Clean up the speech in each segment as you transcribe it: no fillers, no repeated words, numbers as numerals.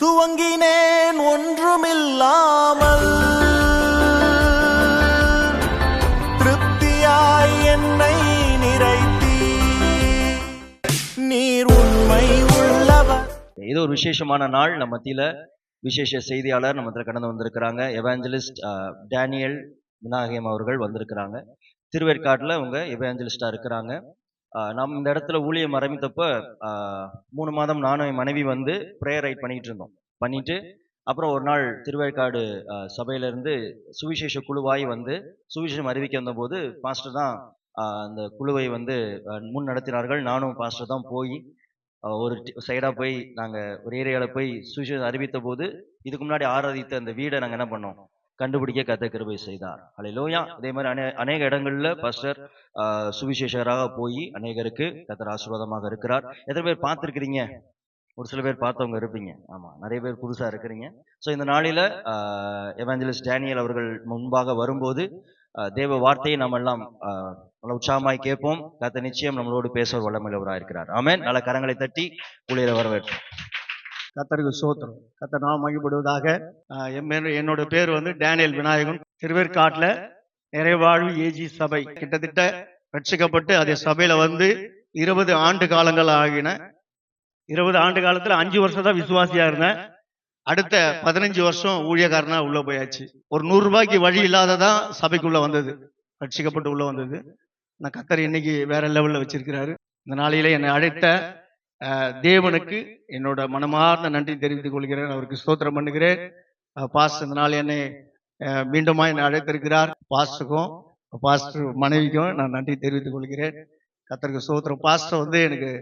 துவங்கினேன் ஒன்றுமில்லாமல், திருப்தியாய் என்னை நிறைத்தீ, நீர் உண்மை உள்ளவர். இது ஒரு விசேஷமான நாள். நம்ம மத்தியில விசேஷ செய்தியாளர் நம்ம கடந்து வந்திருக்கிறாங்க. எவாஞ்சலிஸ்ட் டேனியல் விநாயகம் அவர்கள் வந்திருக்கிறாங்க. திருவேற்காட்டில் அவங்க எவாஞ்சலிஸ்டா இருக்கிறாங்க. நம்ம இந்த இடத்துல ஊழியம் ஆரம்பித்தப்ப 3 மாதம் நானும் என் மனைவி வந்து ப்ரேயர் ரைட் பண்ணிட்டு அப்புறம் ஒரு நாள் திருவேற்காடு சபையிலிருந்து சுவிசேஷ குழுவாய் வந்து சுவிசேஷம் அறிவிக்க வந்தபோது பாஸ்டர் தான் அந்த குழுவை வந்து முன் நடத்தினார்கள். நானும் பாஸ்டர் தான் போய் ஒரு சைடாக போய் நாங்கள் ஒரு ஏரியாவில் போய் சுவிசேஷம் அறிவித்த போது இதுக்கு முன்னாடி ஆராதித்த அந்த வீடை நாங்கள் என்ன பண்ணோம், கண்டுபிடிக்க கர்த்தர் கிருபை செய்தார். ஹல்லேலூயா. இதே மாதிரி அநேக இடங்கள்ல பாஸ்டர் சுவிசேஷராக போய் அநேகருக்கு கர்த்தர் ஆசீர்வாதமாக இருக்கிறார். எத்தனை பேர் பார்த்துருக்கிறீங்க? ஒரு சில பேர் பார்த்தவங்க இருப்பீங்க. ஆமா, நிறைய பேர் புதுசா இருக்கிறீங்க. ஸோ இந்த நாளில எவாஞ்சலிஸ்ட் டேனியல் அவர்கள் முன்பாக வரும்போது தேவ வார்த்தையை நம்ம எல்லாம் உற்சாகமாய் கேட்போம். கர்த்தர் நிச்சயம் நம்மளோடு பேச வல்லமையுள்ளவராக இருக்கிறார். ஆமென். நல்ல கரங்களை தட்டி ஊழியரை வரவேற்போம். கர்த்தருக்கு ஸ்தோத்திரம். கர்த்தர் நாமம் மகிமைப்படுவதாக. என்னோட பேர் வந்து டேனியல் விநாயகம். திருவேற்காட்டில் நிறைவாழ்வு ஏஜி சபை கிட்டத்தட்ட ரட்சிக்கப்பட்டு அதே சபையில வந்து 20 ஆண்டு காலங்கள் ஆகின. 20 ஆண்டு காலத்துல 5 வருஷம் தான் விசுவாசியா இருந்தேன். அடுத்த 15 வருஷம் ஊழியக்காரனா உள்ள போயாச்சு. ஒரு 100 ரூபாய்க்கு வழி இல்லாததான் சபைக்குள்ள வந்தது, ரட்சிக்கப்பட்டு உள்ள வந்தது. நான் கர்த்தர் இன்னைக்கு வேற லெவல்ல வச்சிருக்கிறாரு. இந்த நாளையில என்னை அழைத்த தேவனுக்கு என்னோட மனமார்ந்த நன்றி தெரிவித்துக் கொள்கிறேன். அவருக்கு ஸ்தோத்திரம் பண்ணுகிறேன். பாஸ்டர் இந்த நாள் என்னை மீண்டுமா என்னை அழைத்திருக்கிறார். பாஸ்டருக்கும் பாஸ்டர் மனைவிக்கும் நான் நன்றி தெரிவித்துக் கொள்கிறேன். கர்த்தருக்கு ஸ்தோத்திரம். பாஸ்டர் வந்து எனக்கு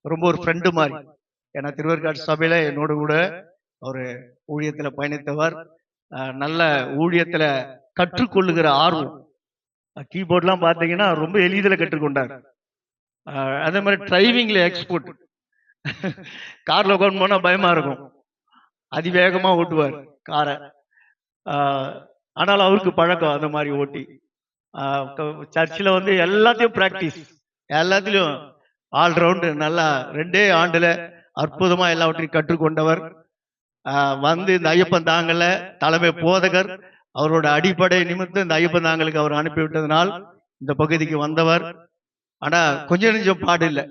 ரொம்ப ஒரு ஃப்ரெண்டு மாதிரி. ஏன்னா திருவேற்காடு சபையில என்னோட கூட ஒரு ஊழியத்துல பயணித்தவர். நல்ல ஊழியத்துல கற்றுக்கொள்ளுகிற ஆர்வம். கீபோர்ட்லாம் பார்த்தீங்கன்னா ரொம்ப எளிதில் கற்றுக்கொண்டார். அதே மாதிரி டிரைவிங்ல எக்ஸ்போர்ட். கார்ல உட்காந்து போனா பயமா இருக்கும், அதிவேகமா ஓட்டுவார் காரை. ஆனால் அவருக்கு பழக்கம் அந்த மாதிரி ஓட்டி. சர்ச்சில் வந்து எல்லாத்தையும் பிராக்டிஸ், எல்லாத்திலையும் ஆல்ரவுண்டு. நல்லா 2 ஆண்டுல அற்புதமா எல்லாவற்றையும் கற்றுக்கொண்டவர். வந்து இந்த ஐயப்பன் தாங்கல தலைமை போதகர் அவரோட அடிப்படை நிமித்தம் இந்த ஐயப்பன் தாங்களுக்கு அவர் அனுப்பிவிட்டதனால் இந்த பகுதிக்கு வந்தவர். ஆனா கொஞ்சம் நெஞ்சம் பாடு இல்லை,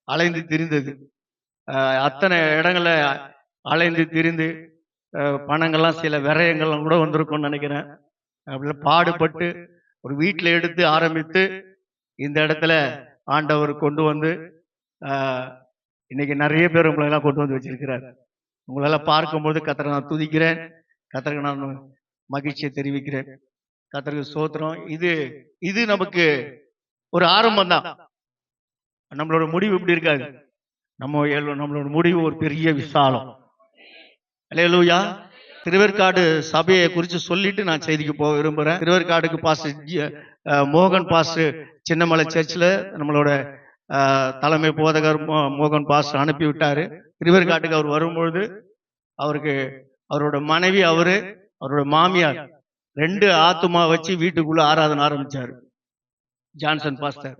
அலைந்து திரிந்தது. அத்தனை இடங்கள்ல அலைந்து திரிந்து பணங்கள்லாம் சில விரயங்கள்லாம் கூட வந்திருக்கும்னு நினைக்கிறேன். அப்படிலாம் பாடுபட்டு ஒரு வீட்டில் எடுத்து ஆரம்பித்து இந்த இடத்துல ஆண்டவர் கொண்டு வந்து இன்னைக்கு நிறைய பேர் உங்களெல்லாம் கொண்டு வந்து வச்சிருக்கிறார். உங்களெல்லாம் பார்க்கும்போது கர்த்தரை நான் துதிக்கிறேன், கர்த்தருக்கு நான் மகிழ்ச்சியை தெரிவிக்கிறேன். கர்த்தருக்கு ஸ்தோத்திரம். இது நமக்கு ஒரு ஆரம்பம் தான். நம்மளோட முடிவு இப்படி இருக்காது. நம்மளோட முடிவு ஒரு பெரிய விசாலம். அல்லேலூயா. திருவேற்காடு சபையை குறித்து சொல்லிட்டு நான் செய்திக்கு போக விரும்புகிறேன். திருவேற்காடுக்கு பாஸ்டர் மோகன் பாஸ்டர் சின்னமலை சர்ச்சில் நம்மளோட தலைமை போதகர் மோகன் பாஸ்டர் அனுப்பி விட்டாரு. திருவேற்காட்டுக்கு அவர் வரும்பொழுது அவருக்கு அவரோட மனைவி அவரோட மாமியார் 2 ஆத்துமா வச்சு வீட்டுக்குள்ள ஆராதனை ஆரம்பிச்சாரு. ஜான்சன் பாஸ்டர்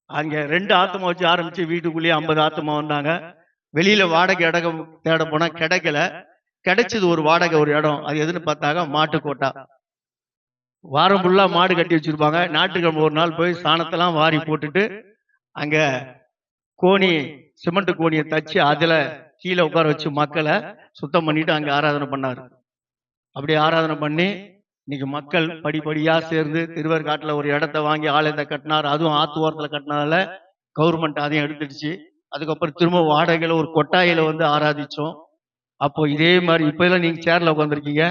அங்க 2 ஆத்துமா வச்சு ஆரம்பிச்சு வீட்டுக்குள்ளேயே 50 ஆத்துமா வந்தாங்க. வெளியில வாடகை இடம் தேட போனா கிடைக்கல. கிடைச்சது ஒரு வாடகை ஒரு இடம். அது எதுன்னு பார்த்தாங்க, மாட்டுக்கோட்டா. வாரம் ஃபுல்லா மாடு கட்டி வச்சிருப்பாங்க. ஞாயிற்றுக்கிழமை ஒரு நாள் போய் சாணத்தெல்லாம் வாரி போட்டுட்டு அங்க சிமெண்ட் கோணியை தச்சு அதுல கீழே உட்கார வச்சு மக்களை சுத்தம் பண்ணிட்டு அங்க ஆராதனை பண்ணாரு. அப்படி ஆராதனை பண்ணி இன்னைக்கு மக்கள் படிப்படியா சேர்ந்து திருவேற்காட்டுல ஒரு இடத்த வாங்கி ஆலயத்தை கட்டினார். அதுவும் ஆத்துவாரத்துல கட்டினதால கவர்மெண்ட் அதையும் எடுத்துடுச்சு. அதுக்கப்புறம் திரும்ப வாடகையில ஒரு கொட்டாயில வந்து ஆராதிச்சோம். அப்போ இதே மாதிரி இப்ப எல்லாம் நீங்க சேர்ல உட்காந்துருக்கீங்க,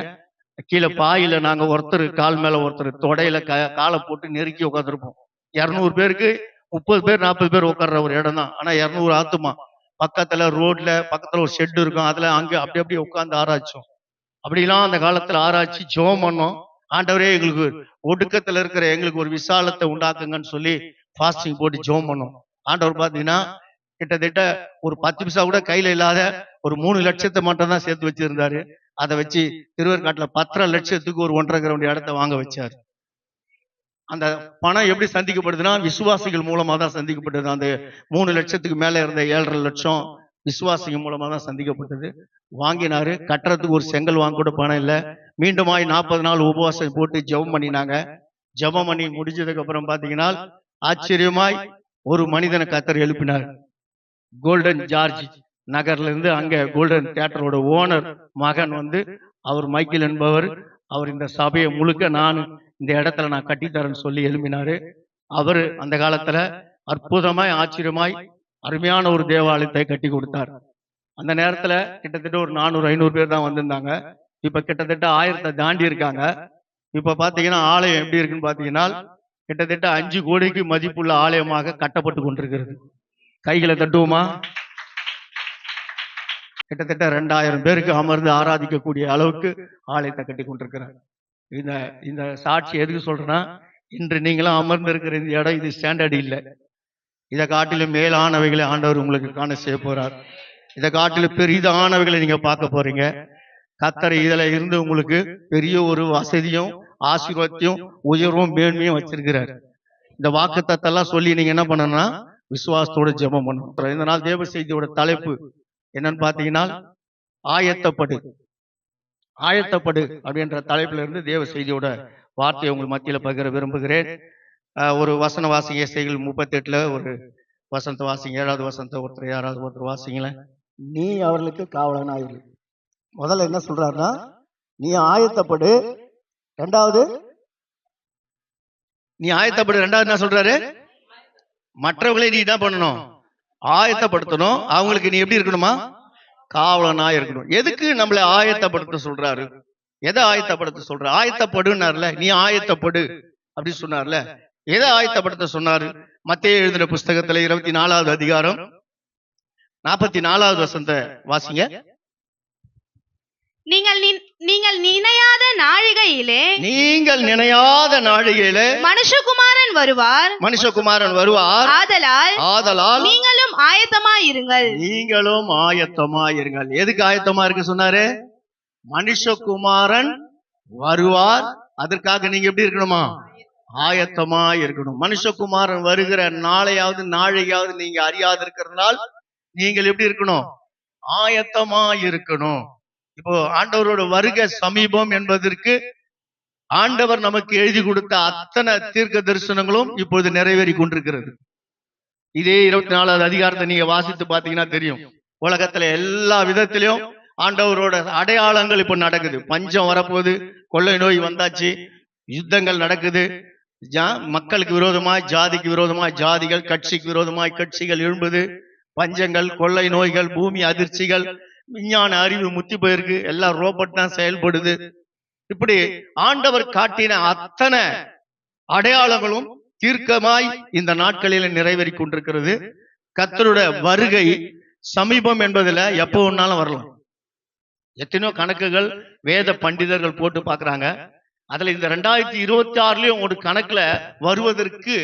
கீழே பாயில நாங்க ஒருத்தர் கால் மேல ஒருத்தர் தொடையில காலை போட்டு நெருக்கி உட்காந்துருப்போம். 200 பேருக்கு 30 பேர் 40 பேர் உட்கார்ற ஒரு இடம் தான். ஆனா 200 ஆத்துமா. பக்கத்துல ரோட்ல பக்கத்துல ஒரு ஷெட் இருக்கும், அதுல அங்க அப்படி உட்காந்து ஆராய்ச்சோம். அப்படிலாம் அந்த காலத்துல ஆராய்ச்சி ஜெபம் பண்ணோம். ஆண்டவரே எங்களுக்கு ஒடுக்கத்துல இருக்கிற எங்களுக்கு ஒரு விசாலத்தை உண்டாக்குங்கன்னு சொல்லி ஃபாஸ்டிங் போட்டு ஜெபம் பண்ணோம். ஆண்டவர் பாத்தீங்கன்னா கிட்டத்தட்ட ஒரு 10 பைசா கூட கையில இல்லாத ஒரு 3 லட்சத்தை மட்டும் தான் சேர்த்து வச்சிருந்தாரு. அதை வச்சு திருவேற்காட்டுல 10.5 லட்சத்துக்கு ஒரு 1.5 கிரவுண்ட் இடத்தை வாங்க வச்சாரு. அந்த பணம் எப்படி சந்திக்கப்படுதுன்னா விசுவாசிகள் மூலமா தான் சந்திக்கப்பட்டது. அந்த 3 லட்சத்துக்கு மேல இருந்த 7.5 லட்சம் விசுவாசிங்க மூலமா தான் சந்திக்கப்பட்டது. வாங்கினாரு. கட்டுறதுக்கு ஒரு செங்கல் வாங்க கூட பணம் இல்லை. மீண்டுமாய் 40 நாள் உபவாசம் போட்டு ஜெபம் பண்ணினாங்க. ஜெபம் பண்ணி முடிஞ்சதுக்கு அப்புறம் பாத்தீங்கன்னா ஆச்சரியமாய் ஒரு மனிதனை கர்த்தர் எழுப்பினார். கோல்டன் ஜார்ஜ் நகர்ல இருந்து அங்க கோல்டன் தியேட்டரோட ஓனர் மகன் வந்து அவர் மைக்கேல் என்பவர், அவர் இந்த சபையை முழுக்க நான் இந்த இடத்துல நான் கட்டித்தரேன்னு சொல்லி எழுப்பினாரு. அவர் அந்த காலத்துல அற்புதமாய் ஆச்சரியமாய் அருமையான ஒரு தேவாலயத்தை கட்டி கொடுத்தார். அந்த நேரத்துல கிட்டத்தட்ட ஒரு 400-500 பேர் தான் வந்திருந்தாங்க. இப்ப கிட்டத்தட்ட 1000 தாண்டி இருக்காங்க. இப்ப பாத்தீங்கன்னா ஆலயம் எப்படி இருக்குன்னு பாத்தீங்கன்னா கிட்டத்தட்ட 5 கோடிக்கு மதிப்புள்ள ஆலயமாக கட்டப்பட்டு கொண்டிருக்கிறது. கைகளை தட்டுவோமா? கிட்டத்தட்ட 2000 பேருக்கு அமர்ந்து ஆராதிக்கக்கூடிய அளவுக்கு ஆலயத்தை கட்டி கொண்டிருக்கிறார். இந்த இந்த சாட்சி எதுக்கு சொல்றேன்னா, இன்று நீங்களும் அமர்ந்து இருக்கிற இந்த இடம் இது ஸ்டாண்டர்ட் இல்லை. இதை காட்டிலும் மேலானவைகளை ஆண்டவர் உங்களுக்கு காண செய்ய போறார். இதை காட்டிலும் பெரிதானவைகளை நீங்க பார்க்க போறீங்க. கர்த்தர் இதுல இருந்து உங்களுக்கு பெரிய ஒரு வசதியும் ஆசீர்வாதத்தையும் உயர்வும் மேன்மையும் வச்சிருக்கிறார். இந்த வாக்குத்தத்தெல்லாம் சொல்லி நீங்க என்ன பண்ணணும்னா விசுவாசத்தோட ஜெபம் பண்ணணும். இந்த நாள் தேவ செய்தியோட தலைப்பு என்னன்னு பாத்தீங்கன்னா ஆயத்தப்படு. ஆயத்தப்படு அப்படின்ற தலைப்புல இருந்து தேவ செய்தியோட வார்த்தையை உங்கள் மத்தியில பகிர விரும்புகிறேன். ஒரு வசன வாசிங்க. எசேக்கியேல் 38 ஒரு வசனத்தை வாசிங்க. 7வது வசனத்தை ஒருத்தர் யாராவது ஒருத்தர் வாசிங்களேன். நீ அவர்களுக்கு காவலனாயிரு. முதல்ல என்ன சொல்றாருன்னா, நீ ஆயத்தப்படு. ரெண்டாவது நீ ஆயத்தப்படு. ரெண்டாவது என்ன சொல்றாரு? மற்றவர்களை நீ என்ன பண்ணணும்? ஆயத்தப்படுத்தணும். அவங்களுக்கு நீ எப்படி இருக்கணுமா? காவலனா இருக்கணும். எதுக்கு நம்மளை ஆயத்தப்படுத்த சொல்றாரு? எதை ஆயத்தப்படுத்த சொல்ற? ஆயத்தப்படுனார்ல, நீ ஆயத்தப்படு அப்படி சொன்னார்ல. எதை ஆயத்தப்படுத்த சொன்னாரு? மத்தேயு எழுதின புஸ்தகத்துல 24வது அதிகாரம் 44வது வசனத்தை வாசிங்க. நீங்கள் நினையாத நாழிகையிலே மனுஷகுமாரன் வருவார். ஆதலால் நீங்களும் ஆயத்தமாயிருங்கள். எதுக்கு ஆயத்தமா இருக்க சொன்னாரு? மனுஷகுமாரன் வருவார். அதற்காக நீங்க எப்படி இருக்கணுமா? ஆயத்தமா இருக்கணும். மனுஷகுமாரன் வருகிற நாளையாவது நீங்க அறியாது இருக்கிறதுனால் நீங்கள் எப்படி இருக்கணும்? ஆயத்தமா இருக்கணும். இப்போ ஆண்டவரோட வருகை சமீபம் என்பதற்கு ஆண்டவர் நமக்கு எழுதி கொடுத்த அத்தனை தீர்க்க தரிசனங்களும் இப்பொழுது நிறைவேறி கொண்டிருக்கிறது. இதே 24வது அதிகாரத்தை நீங்க வாசித்து பாத்தீங்கன்னா தெரியும். உலகத்துல எல்லா விதத்திலையும் ஆண்டவரோட அடையாளங்கள் இப்ப நடக்குது. பஞ்சம் வரப்போகுது, கொள்ளை நோய் வந்தாச்சு, யுத்தங்கள் நடக்குது, மக்களுக்கு விரோதமாய் ஜாதிக்கு விரோதமாய் ஜாதிகள், கட்சிக்கு விரோதமாய் கட்சிகள் எழும்புது, பஞ்சங்கள், கொள்ளை நோய்கள், பூமி அதிர்ச்சிகள், விஞ்ஞான அறிவு முத்தி போயிருக்கு, எல்லாம் ரோபோட் தான் செயல்படுது. இப்படி ஆண்டவர் காட்டின அத்தனை அடையாளங்களும் தீர்க்கமாய் இந்த நாட்களில் நிறைவேறி கொண்டிருக்கிறது. கர்த்தருடைய வருகை சமீபம் என்பதுல எப்போ ஒன்னாலும் வரலாம். எத்தனையோ கணக்குகள் வேத பண்டிதர்கள் போட்டு பாக்குறாங்க. அதுல இந்த 2026லயும் ஒரு கணக்குல வருவதற்கு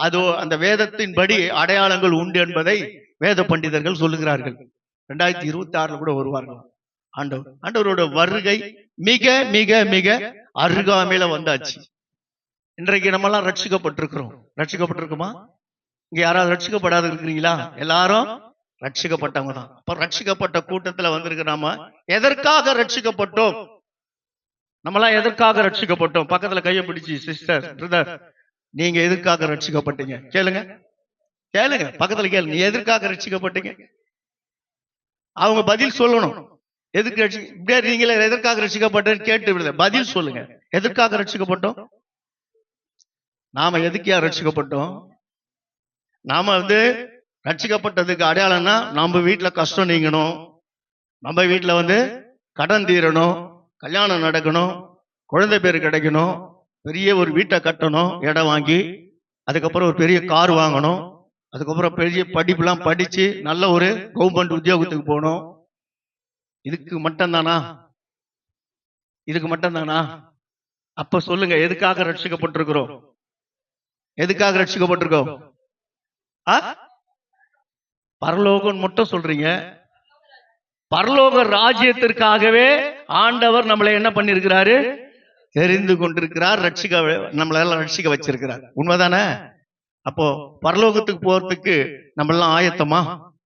அதோ அந்த வேதத்தின்படி அடையாளங்கள் உண்டு என்பதை வேத பண்டிதர்கள் சொல்லுகிறார்கள். 2026 கூட வருவார்கள். ஆண்டவரோட வருகை மிக மிக மிக அருகாமையில வந்தாச்சு. இன்றைக்கு நம்ம எல்லாம் ரட்சிக்கப்பட்டிருக்கிறோம். ரட்சிக்கப்பட்டிருக்குமா? இங்க யாராவது ரட்சிக்கப்படாத இருக்கிறீங்களா? எல்லாரும் ரட்சிக்கப்பட்டவங்க தான். அப்ப ரட்சிக்கப்பட்ட கூட்டத்துல வந்திருக்க நாம எதற்காக ரட்சிக்கப்பட்டோம்? நம்மளாம் எதற்காக ரட்சிக்கப்பட்டோம்? பக்கத்துல கையை பிடிச்சி, சிஸ்டர், பிரதர், நீங்க எதற்காக ரட்சிக்கப்பட்டீங்க? கேளுங்க, கேளுங்க, பக்கத்துல கேளுங்க. நீ எதற்காக ரட்சிக்கப்பட்டீங்க? அவங்க பதில் சொல்லணும். எதுக்கு நீங்களே எதற்காக ரட்சிக்கப்பட்டேன்னு கேட்டு விடுத, பதில் சொல்லுங்க. எதற்காக ரட்சிக்கப்பட்டோம்? நாம எதுக்கா ரட்சிக்கப்பட்டோம்? நாம ரட்சிக்கப்பட்டதுக்கு அடையாளம்னா நம்ம வீட்டுல கஷ்டம் நீங்கணும், நம்ம வீட்டுல கடன் தீரணும், கல்யாணம் நடக்கணும், குழந்தை பேர் கிடைக்கணும், பெரிய ஒரு வீட்டை கட்டணும் இடம் வாங்கி, அதுக்கப்புறம் ஒரு பெரிய கார் வாங்கணும், அதுக்கப்புறம் பெரிய படிப்புலாம் படிச்சு நல்ல ஒரு கவர்மெண்ட் உத்தியோகத்துக்கு போகணும். இதுக்கு மட்டும்தானா? இதுக்கு மட்டும்தானா? அப்ப சொல்லுங்க, எதுக்காக ரட்சிக்கப்பட்டிருக்கிறோம்? எதுக்காக ரட்சிக்கப்பட்டிருக்கோம்? பரலோகம் மட்டும் சொல்றீங்க. பரலோக ராஜ்யத்திற்காகவே ஆண்டவர் நம்மளை என்ன பண்ணிருக்கிறாரு? தெரிந்து கொண்டிருக்கிறார். நம்மள எல்லாம் ரட்சிக்க வச்சிருக்கிறார். உண்மைதானே? அப்போ பரலோகத்துக்கு போறதுக்கு நம்ம எல்லாம் ஆயத்தமா?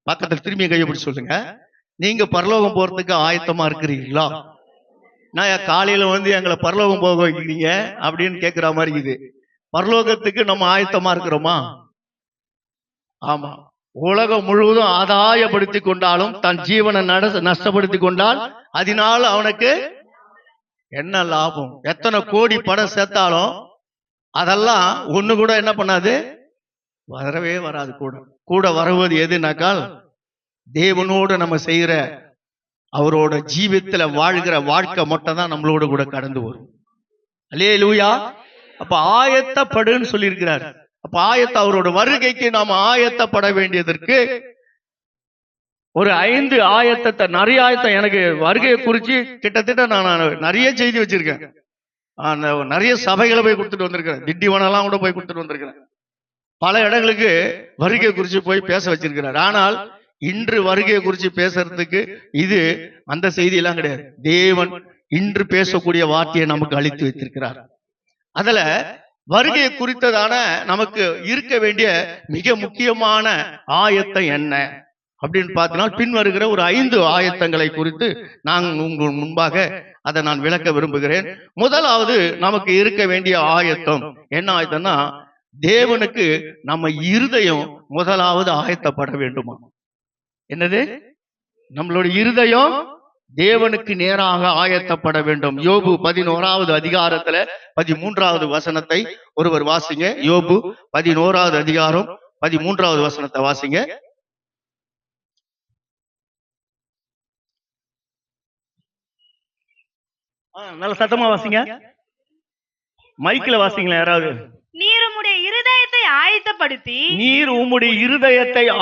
பக்கத்துல திரும்பி கையை பிடிச்சு சொல்லுங்க, நீங்க பரலோகம் போறதுக்கு ஆயத்தமா இருக்கிறீங்களா? நான் காலையில வந்து எங்களை பரலோகம் போக வைக்கிறீங்க அப்படின்னு கேட்கிற மாதிரி இது. பரலோகத்துக்கு நம்ம ஆயத்தமா இருக்கிறோமா? ஆமா. உலகம் முழுவதும் ஆதாயப்படுத்தி கொண்டாலும் தன் ஜீவனை நஷ்டப்படுத்தி கொண்டால் அதனால அவனுக்கு என்ன லாபம்? எத்தனை கோடி பணம் சேர்த்தாலும் அதெல்லாம் ஒண்ணு கூட என்ன பண்ணாது, வரவே வராது. கூட கூட வருவது எதுனாக்கால் தேவனோடு நம்ம செய்யற அவரோட ஜீவித்துல வாழ்கிற வாழ்க்கை மட்டும் தான் நம்மளோட கூட கடந்து வரும். அல்லேலூயா. அப்ப ஆயத்தப்படுன்னு சொல்லியிருக்கிறார். அப்ப அவரோட வருகைக்கு நாம ஆயத்தப்பட வேண்டியதற்கு ஒரு 5 ஆயத்தத்தை, நிறைய ஆயத்தம். எனக்கு வருகையை குறிச்சு கிட்டத்தட்ட நான் நிறைய செய்தி வச்சிருக்கேன். நிறைய சபைகளை போய் கொடுத்துட்டு வந்திருக்கிறேன். திண்டிவனெல்லாம் கூட போய் கொடுத்துட்டு வந்திருக்கிறேன். பல இடங்களுக்கு வருகை குறிச்சு போய் பேச வச்சிருக்கிறார். ஆனால் இன்று வருகையை குறிச்சு பேசுறதுக்கு இது அந்த செய்தி எல்லாம் கிடையாது. தேவன் இன்று பேசக்கூடிய வார்த்தையை நமக்கு அளித்து வைத்திருக்கிறார். அதுல வருகையை குறித்ததான நமக்கு இருக்க வேண்டிய மிக முக்கியமான ஆயத்தம் என்ன அப்படின்னு பார்த்தீங்கன்னா, பின் வருகிற ஒரு 5 ஆயத்தங்களை குறித்து நான் உங்கள் முன்பாக அதை நான் விளக்க விரும்புகிறேன். முதலாவது நமக்கு இருக்க வேண்டிய ஆயத்தம் என்ன ஆயத்தம்னா, தேவனுக்கு நம்ம இருதயம் முதலாவது ஆயத்தப்பட வேண்டுமா? என்னது? நம்மளோட இருதயம் தேவனுக்கு நேராக ஆயத்தப்பட வேண்டும். யோபு 11வது அதிகாரத்துல 13வது வசனத்தை ஒருவர் வாசிங்க. யோபு 11வது அதிகாரம் 13வது வசனத்தை வாசிங்க. நல்ல சத்தமா வாசிங்க. மைக்ல வாசிங்களா யாராவது? நீர் உம்முடைய இருதயத்தை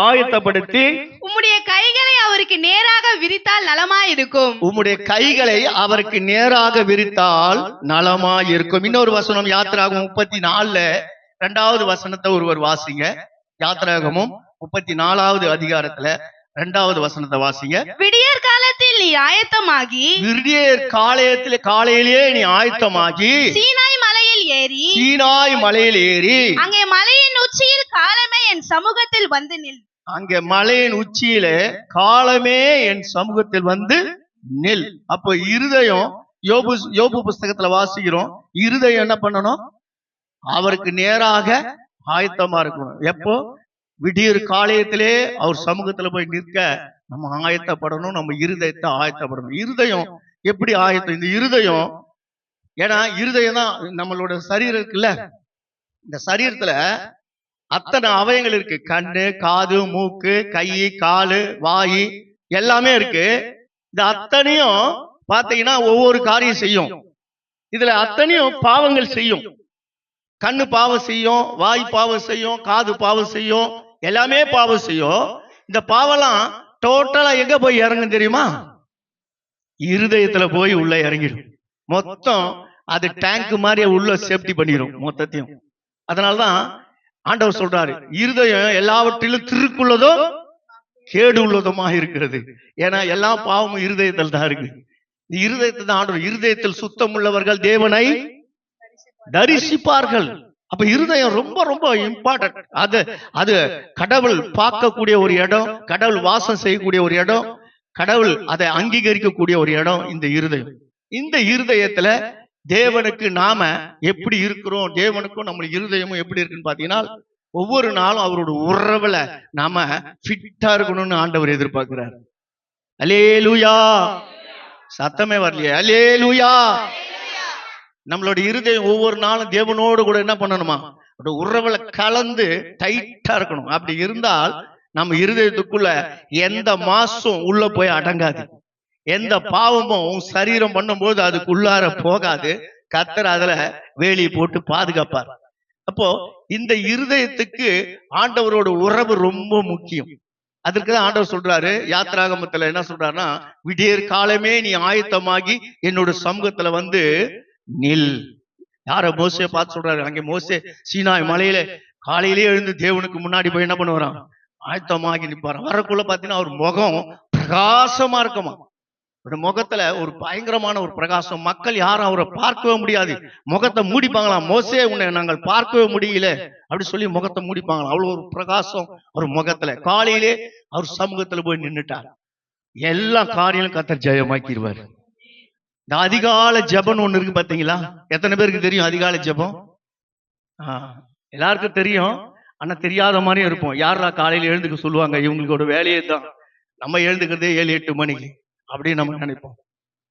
ஆயத்தப்படுத்தி, உம்முடைய கைகளை அவருக்கு நேராக விரித்தால் நலமாயிருக்கும். உம்முடைய கைகளை அவருக்கு நேராக விரித்தால் நலமாயிருக்கும். இன்னொரு வசனம் யாத்திராகமம் 34ல 2வது வசனத்தை ஒருவர் வாசிங்க. யாத்திராகமம் 34வது அதிகாரத்துல 2வது வசனத்தை வாசிங்க. விடியற் காலத்தில் நீ ஆயத்தமாகி, காலையிலேயே நீ ஆயத்தமாகி சீனாய் மலையில் ஏறி அங்கே மலையின் உச்சியில் காலமே என் சமூகத்தில் வந்து நில். அங்கே மலையின் உச்சியில காலமே என் சமூகத்தில் வந்து நில். அப்போ இருதயம், யோபு புஸ்தகத்துல வாசிக்கிறோம், இருதயம் என்ன பண்ணணும்? அவருக்கு நேராக ஆயத்தமா இருக்கணும். எப்போ? விடியற் காலையத்திலே அவர் சமூகத்துல போய் நிற்க நம்ம ஆயத்தப்படணும். நம்ம இருதயத்தை ஆயத்தப்படணும். இருதயம் எப்படி ஆயத்தம்? இந்த இருதயம், ஏன்னா இருதயம் தான் நம்மளோட சரீரம் இருக்குல்ல, இந்த சரீரத்துல அத்தனை அவயங்கள் இருக்கு. கண்ணு, காது, மூக்கு, கை, காலு, வாய் எல்லாமே இருக்கு. இந்த அத்தனையும் பாத்தீங்கன்னா ஒவ்வொரு காரியம் செய்யும். இதுல அத்தனையும் பாவங்கள் செய்யும். கண்ணு பாவம் செய்யும், வாய் பாவம் செய்யும், காது பாவம் செய்யும், எல்லாமே பாவம் செய்யும். இந்த பாவம்லாம் டோட்டலா எங்க போய் இறங்கும் தெரியுமா? இருதயத்துல போய் உள்ள இறங்கிடும். மொத்தம் அது டேங்க் மாதிரி உள்ள சேஃப்டி பண்ணிடும் மொத்தத்தையும். அதனாலதான் ஆண்டவர் சொல்றாரு, இருதயம் எல்லாவற்றிலும் திருக்குள்ளதோ கேடு உள்ளதுமாக இருக்கிறது. ஏன்னா எல்லா பாவமும் இருதயத்தில் தான் இருக்கு. இந்த இருதயத்தை தான் ஆண்டவர், இருதயத்தில் சுத்தம் உள்ளவர்கள் தேவனை தரிசிப்பார்கள். அப்ப இருதயம் ரொம்ப ரொம்ப இம்பார்ட்டன்ட். அது கடவுள் பார்க்கக்கூடிய ஒரு இடம், கடவுள் வாசம் செய்யக்கூடிய ஒரு இடம், கடவுள் அதை அங்கீகரிக்கக்கூடிய ஒரு இடம் இந்த இருதயம். இந்த இருதயத்துல தேவனுக்கு நாம எப்படி இருக்கிறோம், தேவனுக்கும் நம்ம இருதயமும் எப்படி இருக்குன்னு பாத்தீங்கன்னா, ஒவ்வொரு நாளும் அவரோட உறவுல நாம ஃபிட்டா இருக்கணும்னு ஆண்டவர் எதிர்பார்க்கிறார். அல்லேலூயா. சத்தமே வரலையே. அல்லேலூயா. நம்மளோட இருதயம் ஒவ்வொரு நாளும் தேவனோடு கூட என்ன பண்ணணுமா? உறவுல கலந்து டைட்டா இருக்கணும். அப்படி இருந்தால் நம்ம இருதயத்துக்குள்ள எந்த மாசும் உள்ள போய் அடங்காது. எந்த பாவமும் உன் சரீரம் பண்ணும்போது அதுக்குள்ளார போகாது. கர்த்தர் அதுல வேலி போட்டு பாதுகாப்பார். அப்போ இந்த இருதயத்துக்கு ஆண்டவரோட உறவு ரொம்ப முக்கியம். அதற்குதான் ஆண்டவர் சொல்றாரு, யாத்திராகமத்துல என்ன சொல்றாருன்னா, விடியற் காலமே நீ ஆயத்தமாகி என்னோட சமூகத்துல வந்து நில். யார? மோசே பார்த்து சொல்றாரு. அங்கே மோசே சீனாய் மலையில காலையிலேயே எழுந்து தேவனுக்கு முன்னாடி போய் என்ன பண்ணுவாராம்? ஆயத்தமாகி நிற்பாராம். வரக்குள்ள பாத்தீங்கன்னா அவர் முகம் பிரகாசமா இருக்குமா. முகத்துல ஒரு பயங்கரமான ஒரு பிரகாசம். மக்கள் யாரும் அவரை பார்க்கவே முடியாது, முகத்தை மூடிப்பாங்களாம். மோசே உன்னை நாங்கள் பார்க்கவே முடியல அப்படி சொல்லி முகத்தை மூடிப்பாங்களாம். அவ்வளவு ஒரு பிரகாசம் ஒரு முகத்துல. காலையிலே அவர் சமூகத்துல போய் நின்னுட்டார். எல்லா காரியம் கர்த்தர் ஜெயமாக்கிடுவார். இந்த அதிகாலை ஜெபம் ஒண்ணு இருக்கு பாத்தீங்களா? எத்தனை பேருக்கு தெரியும் அதிகாலை ஜெபம்? எல்லாருக்கும் தெரியும், ஆனா தெரியாத மாதிரியும் இருப்போம். யாரா காலையில எழுந்துக்க சொல்லுவாங்க, இவங்களோட வேலையே தான். நம்ம எழுந்துக்கிறதே 7-8 மணிக்கு அப்படின்னு நம்ம நினைப்போம்.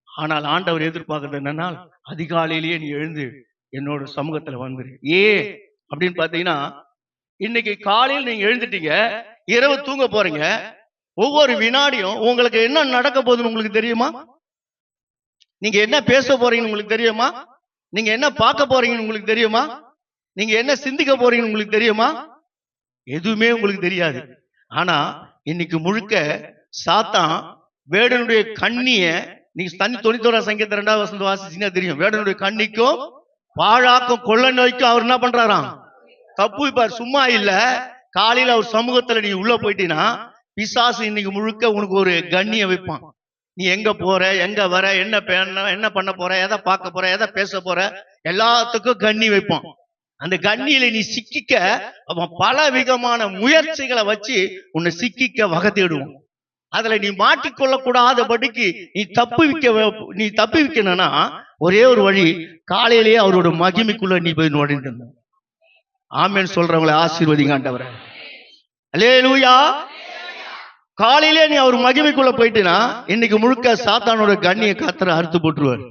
ஆனால் ஆண்டவர் எதிர்பார்க்கறது என்னன்னா, அதிகாலையிலேயே நீ எழுந்து என்னோட சமூகத்துல வந்துரு. அப்படின்னு பாத்தீங்கன்னா, இன்னைக்கு காலையில் நீங்க எழுந்துட்டீங்க, இரவு தூங்க போறீங்க. ஒவ்வொரு வினாடியும் உங்களுக்கு என்ன நடக்க போகுதுன்னு உங்களுக்கு தெரியுமா? நீங்க என்ன பேச போறீங்கன்னு உங்களுக்கு தெரியுமா? நீங்க என்ன பார்க்க போறீங்கன்னு உங்களுக்கு தெரியுமா? நீங்க என்ன சிந்திக்க போறீங்கன்னு உங்களுக்கு தெரியுமா? எதுவுமே உங்களுக்கு தெரியாது. ஆனா இன்னைக்கு முழுக்க சாத்தான் வேடனுடைய கண்ணிய, நீங்க 91 சங்கீதம் 2வது வசனம் வாசிச்சீங்கன்னா தெரியும். வேடனுடைய கண்ணிக்கும் பாழாக்கும் கொள்ள நோய்க்கும் அவர் என்ன பண்றாராம்? தப்பு வைப்பார். சும்மா இல்ல, காலையில அவர் சமூகத்துல நீ உள்ள போயிட்டீங்கன்னா பிசாசு இன்னைக்கு முழுக்க உனக்கு ஒரு கண்ணிய வைப்பான். நீ எங்க போற, எங்க வர, என்ன பண்ண போற, எதை பார்க்க போற, எதை பேச போற, எல்லாத்துக்கும் கண்ணி வைப்பான். அந்த கண்ணியில நீ சிக்கிக்க அவன் பல விதமான முயற்சிகளை வச்சு உன்னை சிக்கிக்க வகை தேடுவான். அதுல நீ மாட்டிக்கொள்ள கூடாதபடிக்கு நீ தப்பிக்கணும்னா ஒரே ஒரு வழி, காலையிலேயே அவரோட மகிமைக்குள்ள நீ போய் நுழைந்து. ஆமென் சொல்றவங்களை ஆசீர்வதிங்க ஆண்டவரே. அல்லேலூயா. காலையிலே நீ அவர் மகிமைக்குள்ள போயிட்டீனா இன்னைக்கு முழுக்க சாத்தானோட கண்ணியை கர்த்தர் அறுத்து போட்டுருவார்.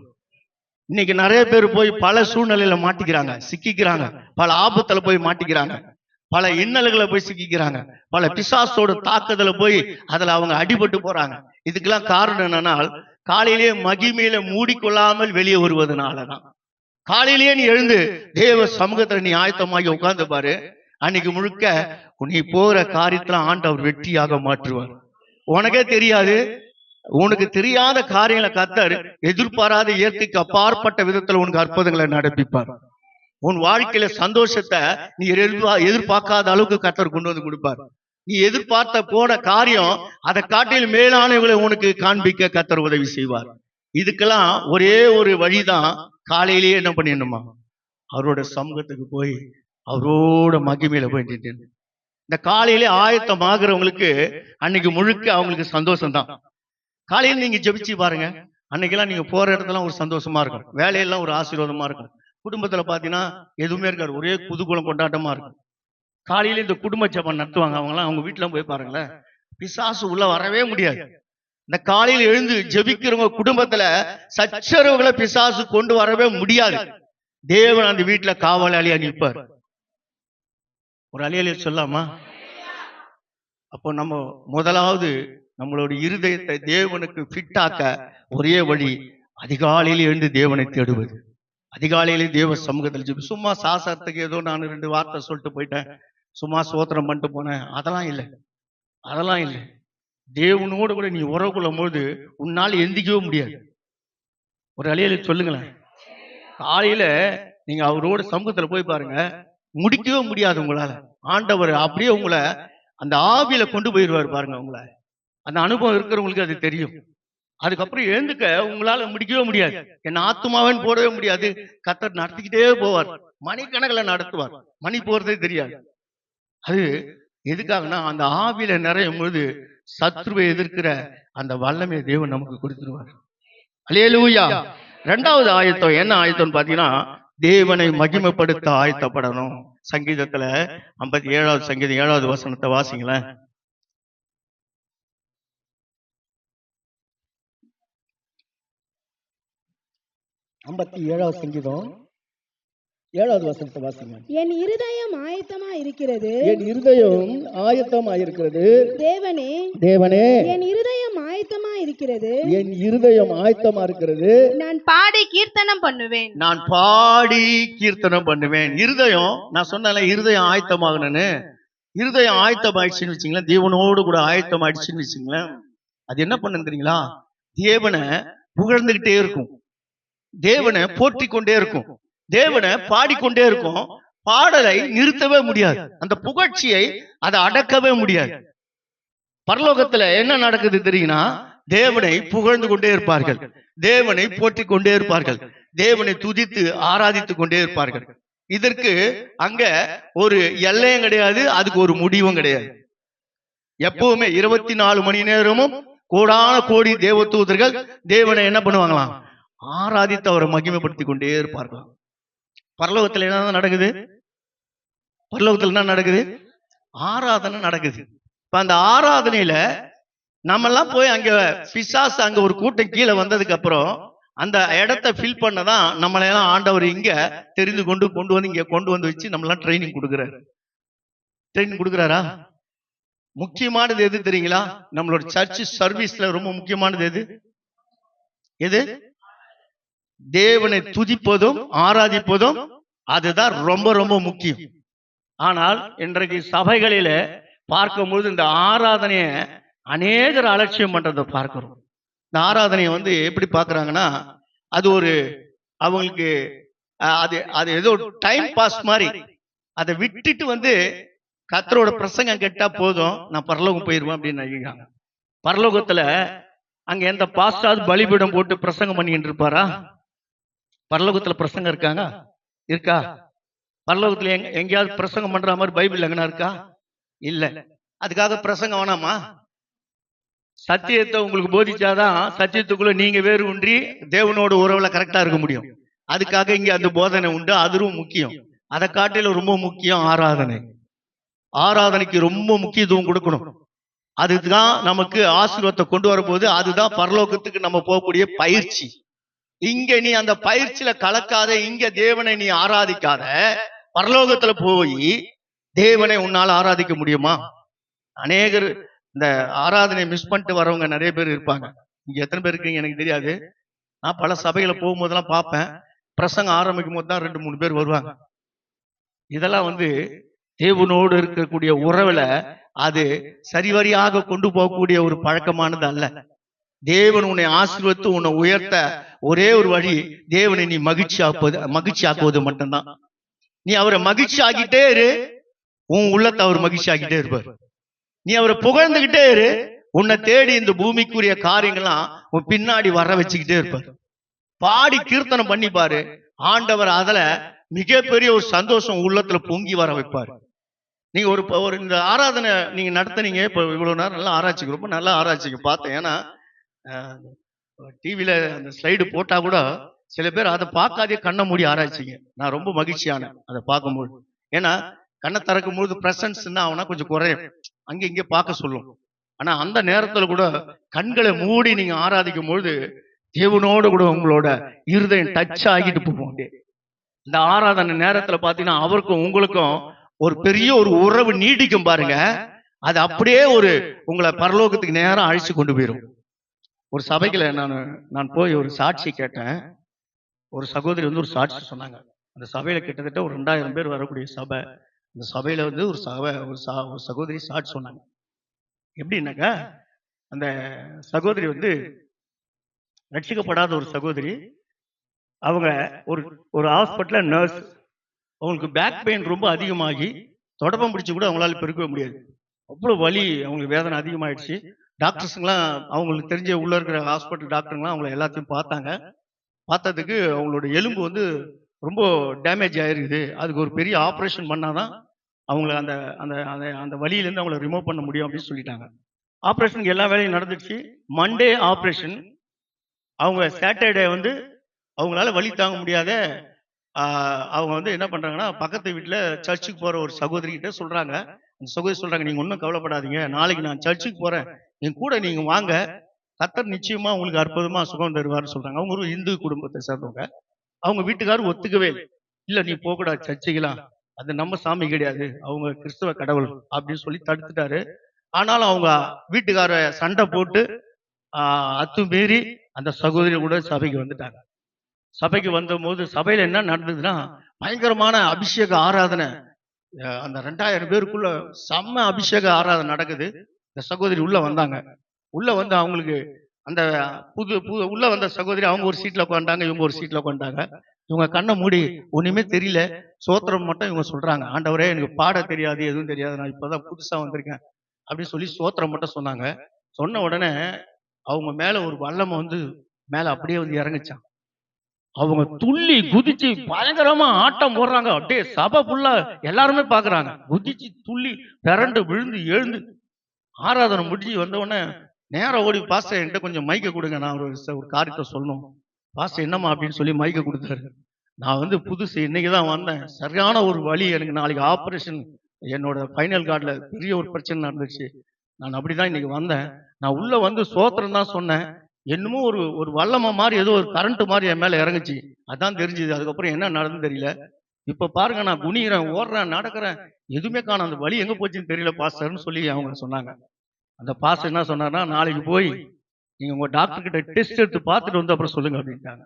இன்னைக்கு நிறைய பேர் போய் பல சூழ்நிலையில மாட்டிக்கிறாங்க, சிக்கிக்கிறாங்க. பல ஆபத்துல போய் மாட்டிக்கிறாங்க, பல இன்னல்களை போய் சிக்கிக்கிறாங்க, பல பிசாசோட தாக்குதல போய் அதுல அவங்க அடிபட்டு போறாங்க. இதுக்கெல்லாம் காரணம் என்னன்னா, காலையிலேயே மகிமையில மூடிக்கொள்ளாமல் வெளியே வருவதனாலதான். காலையிலேயே நீ எழுந்து தேவ சமூகத்துல நீ ஆயத்தமாகி உட்கார்ந்து பாரு. அன்னைக்கு முழுக்க நீ போற காரியத்துல ஆண்டவர் வெற்றியாக மாற்றுவார். உனக்கே தெரியாது, உனக்கு தெரியாத காரியங்களை கர்த்தர் எதிர்பாராத இயற்கைக்கு அப்பாற்பட்ட விதத்துல உனக்கு அற்புதங்களை நடப்பிப்பார். உன் வாழ்க்கையில சந்தோஷத்தை நீ எதிர்பார்க்காத அளவுக்கு கர்த்தர் கொண்டு வந்து கொடுப்பார். நீ எதிர்பார்த்த போன காரியம் அதை காட்டில் மேலானவர்களை உனக்கு காண்பிக்க கர்த்தர் உதவி செய்வார். இதுக்கெல்லாம் ஒரே ஒரு வழிதான், காலையிலேயே என்ன பண்ணிடணுமா, அவரோட சமூகத்துக்கு போய் அவரோட மகிமையில போய் நின்று. இந்த காலையிலே ஆயத்தமாகறவங்களுக்கு அன்னைக்கு முழுக்க அவங்களுக்கு சந்தோஷம் தான். காலையில் நீங்க ஜெபிச்சு பாருங்க, அன்னைக்கெல்லாம் நீங்க போற இடத்துல ஒரு சந்தோஷமா இருக்கும், வேலையெல்லாம் ஒரு ஆசீர்வாதமா இருக்கும். குடும்பத்துல பாத்தீங்கன்னா எதுவுமே இருக்காது, ஒரே குதூகலம் கொண்டாட்டமா இருக்கும். காலையில இந்த குடும்ப ஜெபம் நடத்துவாங்க, அவங்கலாம் அவங்க வீட்டுல போய் பாருங்களேன், பிசாசு உள்ள வரவே முடியாது. இந்த காலையில் எழுந்து ஜெபிக்கிறவங்க குடும்பத்துல சச்சரவுகளை பிசாசு கொண்டு வரவே முடியாது. தேவன் அந்த வீட்டுல காவலாளியா நிற்பார். ஒரு அலியலிய சொல்லாமா? அப்போ நம்ம முதலாவது நம்மளோட இருதயத்தை தேவனுக்கு ஃபிட்டாக்க ஒரே வழி, அதிகாலையில எழுந்து தேவனை தேடுவது. அதிகாலையிலே தேவ சமூகத்தில் சும்மா சாசத்துக்கு ஏதோ நான் 2 வார்த்தை சொல்லிட்டு போயிட்டேன், சும்மா சோத்திரம் பண்ணிட்டு போனேன், அதெல்லாம் இல்லை. தேவனோடு கூட நீ உறவு கொள்ளும் போது உன்னால் எந்திக்கவே முடியாது. ஒரு அலியலிய சொல்லுங்களேன், காலையில நீங்க அவரோட சமூகத்துல போய் பாருங்க, முடிக்கவே முடியாது உங்களால. ஆண்டவர் அப்படியே உங்களை அந்த ஆவியில கொண்டு போயிடுவார் பாருங்க. உங்களை அந்த அனுபவம் இருக்கிறவங்களுக்கு அது தெரியும். அதுக்கப்புறம் எழுந்துக்க உங்களால முடிக்கவே முடியாது. என்ன ஆத்துமாவன்னு போடவே முடியாது. கர்த்தர் நடத்திக்கிட்டே போவார், மணிக்கணக்கில் நடத்துவார், மணி போறதே தெரியாது. அது எதுக்காகனா அந்த ஆவியில நிறையும் பொழுது சத்ருவை எதிர்க்கிற அந்த வல்லமை தேவன் நமக்கு கொடுத்துருவார். அல்லேலூயா. 2வது ஆயத்தம் என்ன ஆயத்தம்னு பாத்தீங்கன்னா, தேவனை மகிமைப்படுத்த ஆயத்தப்படணும். சங்கீதத்துல 57வது சங்கீதம் 7வது வசனத்தை வாசிங்களேன். சங்கீதம் 7வது வசனத்தை வாசிங்க. என் இருதயம் ஆயத்தமா இருக்கிறது, என் இருதயம் ஆயத்தமா இருக்கிறது. தேவனே தேவனே என் இருதயம் ஆயத்தமா இருக்கிறது, என் இருதயம் ஆயத்தமா இருக்கிறது. நான் பாடி கீர்த்தனம் பண்ணுவேன், நான் பாடி கீர்த்தனம் பண்ணுவேன். இருதயம், நான் சொன்னேன் இருதயம் ஆயத்தமாகணும்னு. இருதயம் ஆயத்தமாயிடுச்சுன்னு வச்சுங்களேன், தேவனோடு கூட ஆயத்தமாயிடுச்சுன்னு வச்சுங்களேன், அது என்ன பண்ணு தெரியுங்களா, தேவனை புகழ்ந்துகிட்டே இருக்கும், தேவனை போற்றி கொண்டே இருக்கும், தேவனை பாடிக்கொண்டே இருக்கும். பாடலை நிறுத்தவே முடியாது, அந்த புகழ்ச்சியை அதை அடக்கவே முடியாது. பரலோகத்துல என்ன நடக்குது தெரியுங்கன்னா, தேவனை புகழ்ந்து கொண்டே இருப்பார்கள், தேவனை போற்றி கொண்டே இருப்பார்கள், தேவனை துதித்து ஆராதித்து கொண்டே இருப்பார்கள். இதற்கு அங்க ஒரு எல்லையும் கிடையாது, அதுக்கு ஒரு முடிவும் கிடையாது. எப்பவுமே 24 மணி நேரமும் கோடான கோடி தேவதூதர்கள் தேவனை என்ன பண்ணுவாங்களாம், ஆராதித்து அவரை மகிமைப்படுத்தி கொண்டே இருப்பார்களாம். பரலோகத்துல என்ன நடக்குது? பரலோகத்துல என்ன நடக்குது? ஆராதனை நடக்குது. இப்ப அந்த ஆராதனையில நம்ம எல்லாம் போய் அங்க பிசாசு அங்க ஒரு கூட்டம் கீழே வந்ததுக்கு அப்புறம் அந்த இடத்தை ஃபில் பண்ணதான் நம்மளையெல்லாம் ஆண்டவர் இங்க தெரிந்து கொண்டு வந்து இங்க கொண்டு வந்து வச்சு நம்மளாம் ட்ரைனிங் கொடுக்குறாரு. ட்ரைனிங் கொடுக்குறாரா? முக்கியமானது எது தெரியுங்களா? நம்மளோட சர்ச் சர்வீஸ்ல ரொம்ப முக்கியமானது எது? எது? தேவனை துதிப்பதும் ஆராதிப்பதும், அதுதான் ரொம்ப ரொம்ப முக்கியம். ஆனால் இன்றைக்கு சபைகளில பார்க்கும்போது இந்த ஆராதனைய அநேகர் அலட்சியம் பண்றதை பார்க்கிறோம். இந்த ஆராதனையை வந்து எப்படி பார்க்கறாங்கன்னா, அது ஒரு அவங்களுக்கு அது அது ஏதோ டைம் பாஸ் மாதிரி. அதை விட்டுட்டு வந்து கர்த்தரோட பிரசங்கம் கேட்டா போதும், நான் பரலோகம் போயிருவேன் அப்படின்னு நினைக்கிறாங்க. பரலோகத்துல அங்க எந்த பாஸ்டாவது பலிபீடம் போட்டு பிரசங்கம் பண்ணிட்டு இருப்பாரா? பரலோகத்துல பிரசங்கம் இருக்காங்க? இருக்கா? பரலோகத்துல எங்கேயாவது பிரசங்கம் பண்ற மாதிரி பைபிள் எங்கனா இருக்கா? இல்ல. அதுக்காக பிரசங்கம் வேணாமா? சத்தியத்தை உங்களுக்கு போதிச்சாதான் சத்தியத்துக்குள்ள நீங்க வேறு ஒன்றி தேவனோட உறவுல கரெக்டா இருக்க முடியும். அதுக்காக இங்க அந்த போதனை உண்டு, அதுவும் முக்கியம். அதை காட்டில ரொம்ப முக்கியம் ஆராதனை. ஆராதனைக்கு ரொம்ப முக்கியத்துவம் கொடுக்கணும். அதுதான் நமக்கு ஆசீர்வாதத்தை கொண்டு வரும்போது, அதுதான் பரலோகத்துக்கு நம்ம போகக்கூடிய பயிற்சி. இங்க நீ அந்த பயிற்சியில கலக்காத, இங்க தேவனை நீ ஆராதிக்காத, பரலோகத்துல போய் தேவனை உன்னால ஆராதிக்க முடியுமா? அநேகர் இந்த ஆராதனை மிஸ் பண்ணிட்டு வரவங்க நிறைய பேர் இருப்பாங்க. இங்க எத்தனை பேர் இருக்கீங்க எனக்கு தெரியாது. நான் பல சபைகளை போகும்போதெல்லாம் பார்ப்பேன், பிரசங்கம் ஆரம்பிக்கும் போது தான் 2-3 பேர் வருவாங்க. இதெல்லாம் வந்து தேவனோடு இருக்கக்கூடிய உறவுல அது சரிவரியாக கொண்டு போகக்கூடிய ஒரு பழக்கமானது அல்ல. தேவன் உன்னை ஆசீர்வதித்து உன்னை உயர்த்த ஒரே ஒரு வழி, தேவனை நீ மகிழ்ச்சி ஆக்குவது மட்டும்தான். நீ அவரை மகிழ்ச்சி ஆக்கிட்டே இரு, உன் உள்ளத்தை அவர் மகிழ்ச்சி ஆக்கிட்டே இருப்பார். நீ அவரை புகழ்ந்துகிட்டே இரு, உன்னை தேடி இந்த பூமிக்குரிய காரியங்கள்லாம் உன் பின்னாடி வர வச்சுக்கிட்டே இருப்பார். பாடி கீர்த்தனம் பண்ணி பாரு, ஆண்டவர் அதுல மிகப்பெரிய ஒரு சந்தோஷம் உள்ளத்துல பொங்கி வர வைப்பார். நீங்க ஒரு இந்த ஆராதனை நீங்க நடத்துனீங்க, இப்ப இவ்வளவு நேரம் நல்லா ஆராய்ச்சிக்கு, ரொம்ப நல்லா ஆராய்ச்சிக்கு பார்த்தேன். ஏன்னா டிவில அந்த ஸ்லைடு போட்டா கூட சில பேர் அதை பார்க்காதே கண்ணை மூடி ஆராய்ச்சிங்க. நான் ரொம்ப மகிழ்ச்சியான அதை பார்க்கும்போது. ஏன்னா கண்ணை திறக்கும் போது பிரசன்ஸ்ன்னா அவனா கொஞ்சம் குறையும், அங்க இங்க பார்க்க சொல்லும். ஆனா அந்த நேரத்துல கூட கண்களை மூடி நீங்க ஆராதிக்கும் பொழுது தேவனோடு கூட உங்களோட இருதயம் டச் ஆகிட்டு போகும். இந்த ஆராதனை நேரத்துல பாத்தீங்கன்னா அவருக்கும் உங்களுக்கும் ஒரு பெரிய ஒரு உறவு நீடிக்கும் பாருங்க. அது அப்படியே ஒரு உங்களை பரலோகத்துக்கு நேரம் அழைச்சு கொண்டு போயிடும். ஒரு சபைக்குல நான் போய் ஒரு சாட்சி கேட்டேன். ஒரு சகோதரி வந்து ஒரு சாட்சி சொன்னாங்க. அந்த சபையில கிட்டத்தட்ட ஒரு 2000 பேர் வரக்கூடிய சபை. இந்த சபையில வந்து ஒரு சகோதரி சாட்சி சொன்னாங்க. எப்படின்னாக்கா, அந்த சகோதரி வந்து ரட்சிக்கப்படாத ஒரு சகோதரி. அவங்க ஒரு ஹாஸ்பிட்டல்ல நர்ஸ். அவங்களுக்கு பேக் பெயின் ரொம்ப அதிகமாகி தொடப்பம் பிடிச்சு கூட அவங்களால பெருக்கவே முடியாது. அவ்வளவு வலி, அவங்களுக்கு வேதனை அதிகமாயிடுச்சு. டாக்டர்ஸுங்களாம் அவங்களுக்கு தெரிஞ்ச உள்ள இருக்கிற ஹாஸ்பிட்டல் டாக்டருங்களாம் அவங்கள எல்லாத்தையும் பார்த்தாங்க. பார்த்ததுக்கு அவங்களோட எலும்பு வந்து ரொம்ப டேமேஜ் ஆயிருக்குது, அதுக்கு ஒரு பெரிய ஆப்ரேஷன் பண்ணாதான் அவங்கள அந்த அந்த அந்த வலியிலேருந்து அவங்கள ரிமூவ் பண்ண முடியும் அப்படின்னு சொல்லிட்டாங்க. ஆப்ரேஷனுக்கு எல்லா வேலையும் நடந்துச்சு. Monday operation. அவங்க சாட்டர்டே வந்து அவங்களால வலி தாங்க முடியாத அவங்க வந்து என்ன பண்றாங்கன்னா, பக்கத்து வீட்டுல சர்ச்சுக்கு போற ஒரு சகோதரி கிட்ட சொல்றாங்க. அந்த சகோதரி சொல்றாங்க, நீங்க ஒன்றும் கவலைப்படாதீங்க, நாளைக்கு நான் சர்ச்சுக்கு போறேன், என் கூட நீங்க வாங்க, கர்த்தர் நிச்சயமா உங்களுக்கு அற்புதமா சுகம் தருவார்னு சொல்றாங்க. அவங்க ஒரு இந்து குடும்பத்தை சேர்ந்தவங்க. அவங்க வீட்டுக்காரர் ஒத்துக்கவே இல்ல, நீ போகக்கூடாது சர்ச்சைக்கெல்லாம், அது நம்ம சாமி கிடையாது, அவங்க கிறிஸ்தவ கடவுள் அப்படின்னு சொல்லி தடுத்துட்டாரு. ஆனாலும் அவங்க வீட்டுக்கார சண்டை போட்டு அத்துமீறி அந்த சகோதரி கூட சபைக்கு வந்துட்டாங்க. சபைக்கு வந்த போது சபையில என்ன நடந்ததுன்னா, பயங்கரமான அபிஷேக ஆராதனை. அந்த 2000 பேருக்குள்ள செம்ம அபிஷேக ஆராதனை நடக்குது. இந்த சகோதரி உள்ள வந்தாங்க. உள்ள வந்து அவங்களுக்கு அந்த உள்ள வந்த சகோதரி அவங்க ஒரு சீட்ல உட்காந்துட்டாங்க, இவங்க ஒரு சீட்ல உட்காந்துட்டாங்க. இவங்க கண்ணை மூடி ஒண்ணுமே தெரியல, சோத்திரம் மட்டும் இவங்க சொல்றாங்க. ஆண்டவரே எனக்கு பாட தெரியாது, எதுவும் தெரியாது, நான் இப்பதான் புதுசா வந்திருக்கேன் அப்படின்னு சொல்லி சோத்திரம் மட்டும் சொன்னாங்க. சொன்ன உடனே அவங்க மேல ஒரு வல்லமை வந்து மேல அப்படியே வந்து இறங்குச்சான். அவங்க துள்ளி குதிச்சு பயங்கரமா ஆட்டம் போடுறாங்க. அப்படியே சபை ஃபுல்லா எல்லாருமே பாக்குறாங்க. குதிச்சு துள்ளி பிறண்டு விழுந்து எழுந்து ஆராதனை முடிஞ்சு வந்த உடனே நேரம் ஓடி, பாஸ்டர் என்கிட்ட கொஞ்சம் மைக்க கொடுங்க, நான் ஒரு காரியத்தை சொல்லணும். பாஸ்டர் என்னம்மா அப்படின்னு சொல்லி மைக்க கொடுத்தாரு. நான் வந்து புதுசு, இன்னைக்கு தான் வந்தேன். சரியான ஒரு வலி எனக்கு. நாளைக்கு ஆப்ரேஷன், என்னோட ஃபைனல் கார்டில் பெரிய ஒரு பிரச்சனை நடந்துச்சு. நான் அப்படிதான் இன்னைக்கு வந்தேன். நான் உள்ள வந்து சோத்திரம் தான் சொன்னேன். என்னமோ ஒரு வல்லமை மாதிரி, ஏதோ ஒரு கரண்ட் மாதிரி என் மேல இறங்குச்சு. அதான் தெரிஞ்சுது. அதுக்கப்புறம் என்ன நடந்து தெரியல. இப்ப பாருங்க, நான் குனிகிறேன், ஓடுறேன், நடக்கிறேன், எதுவுமே காணும். அந்த வலி எங்க போச்சுன்னு தெரியல பாஸ்டர்னு சொல்லி அவங்க சொன்னாங்க. அந்த பாஸ்டர் என்ன சொன்னார்னா, நாளைக்கு போய் நீங்க உங்க டாக்டர் கிட்ட டெஸ்ட் எடுத்து பார்த்துட்டு வந்து அப்புறம் சொல்லுங்க அப்படின்ட்டாங்க.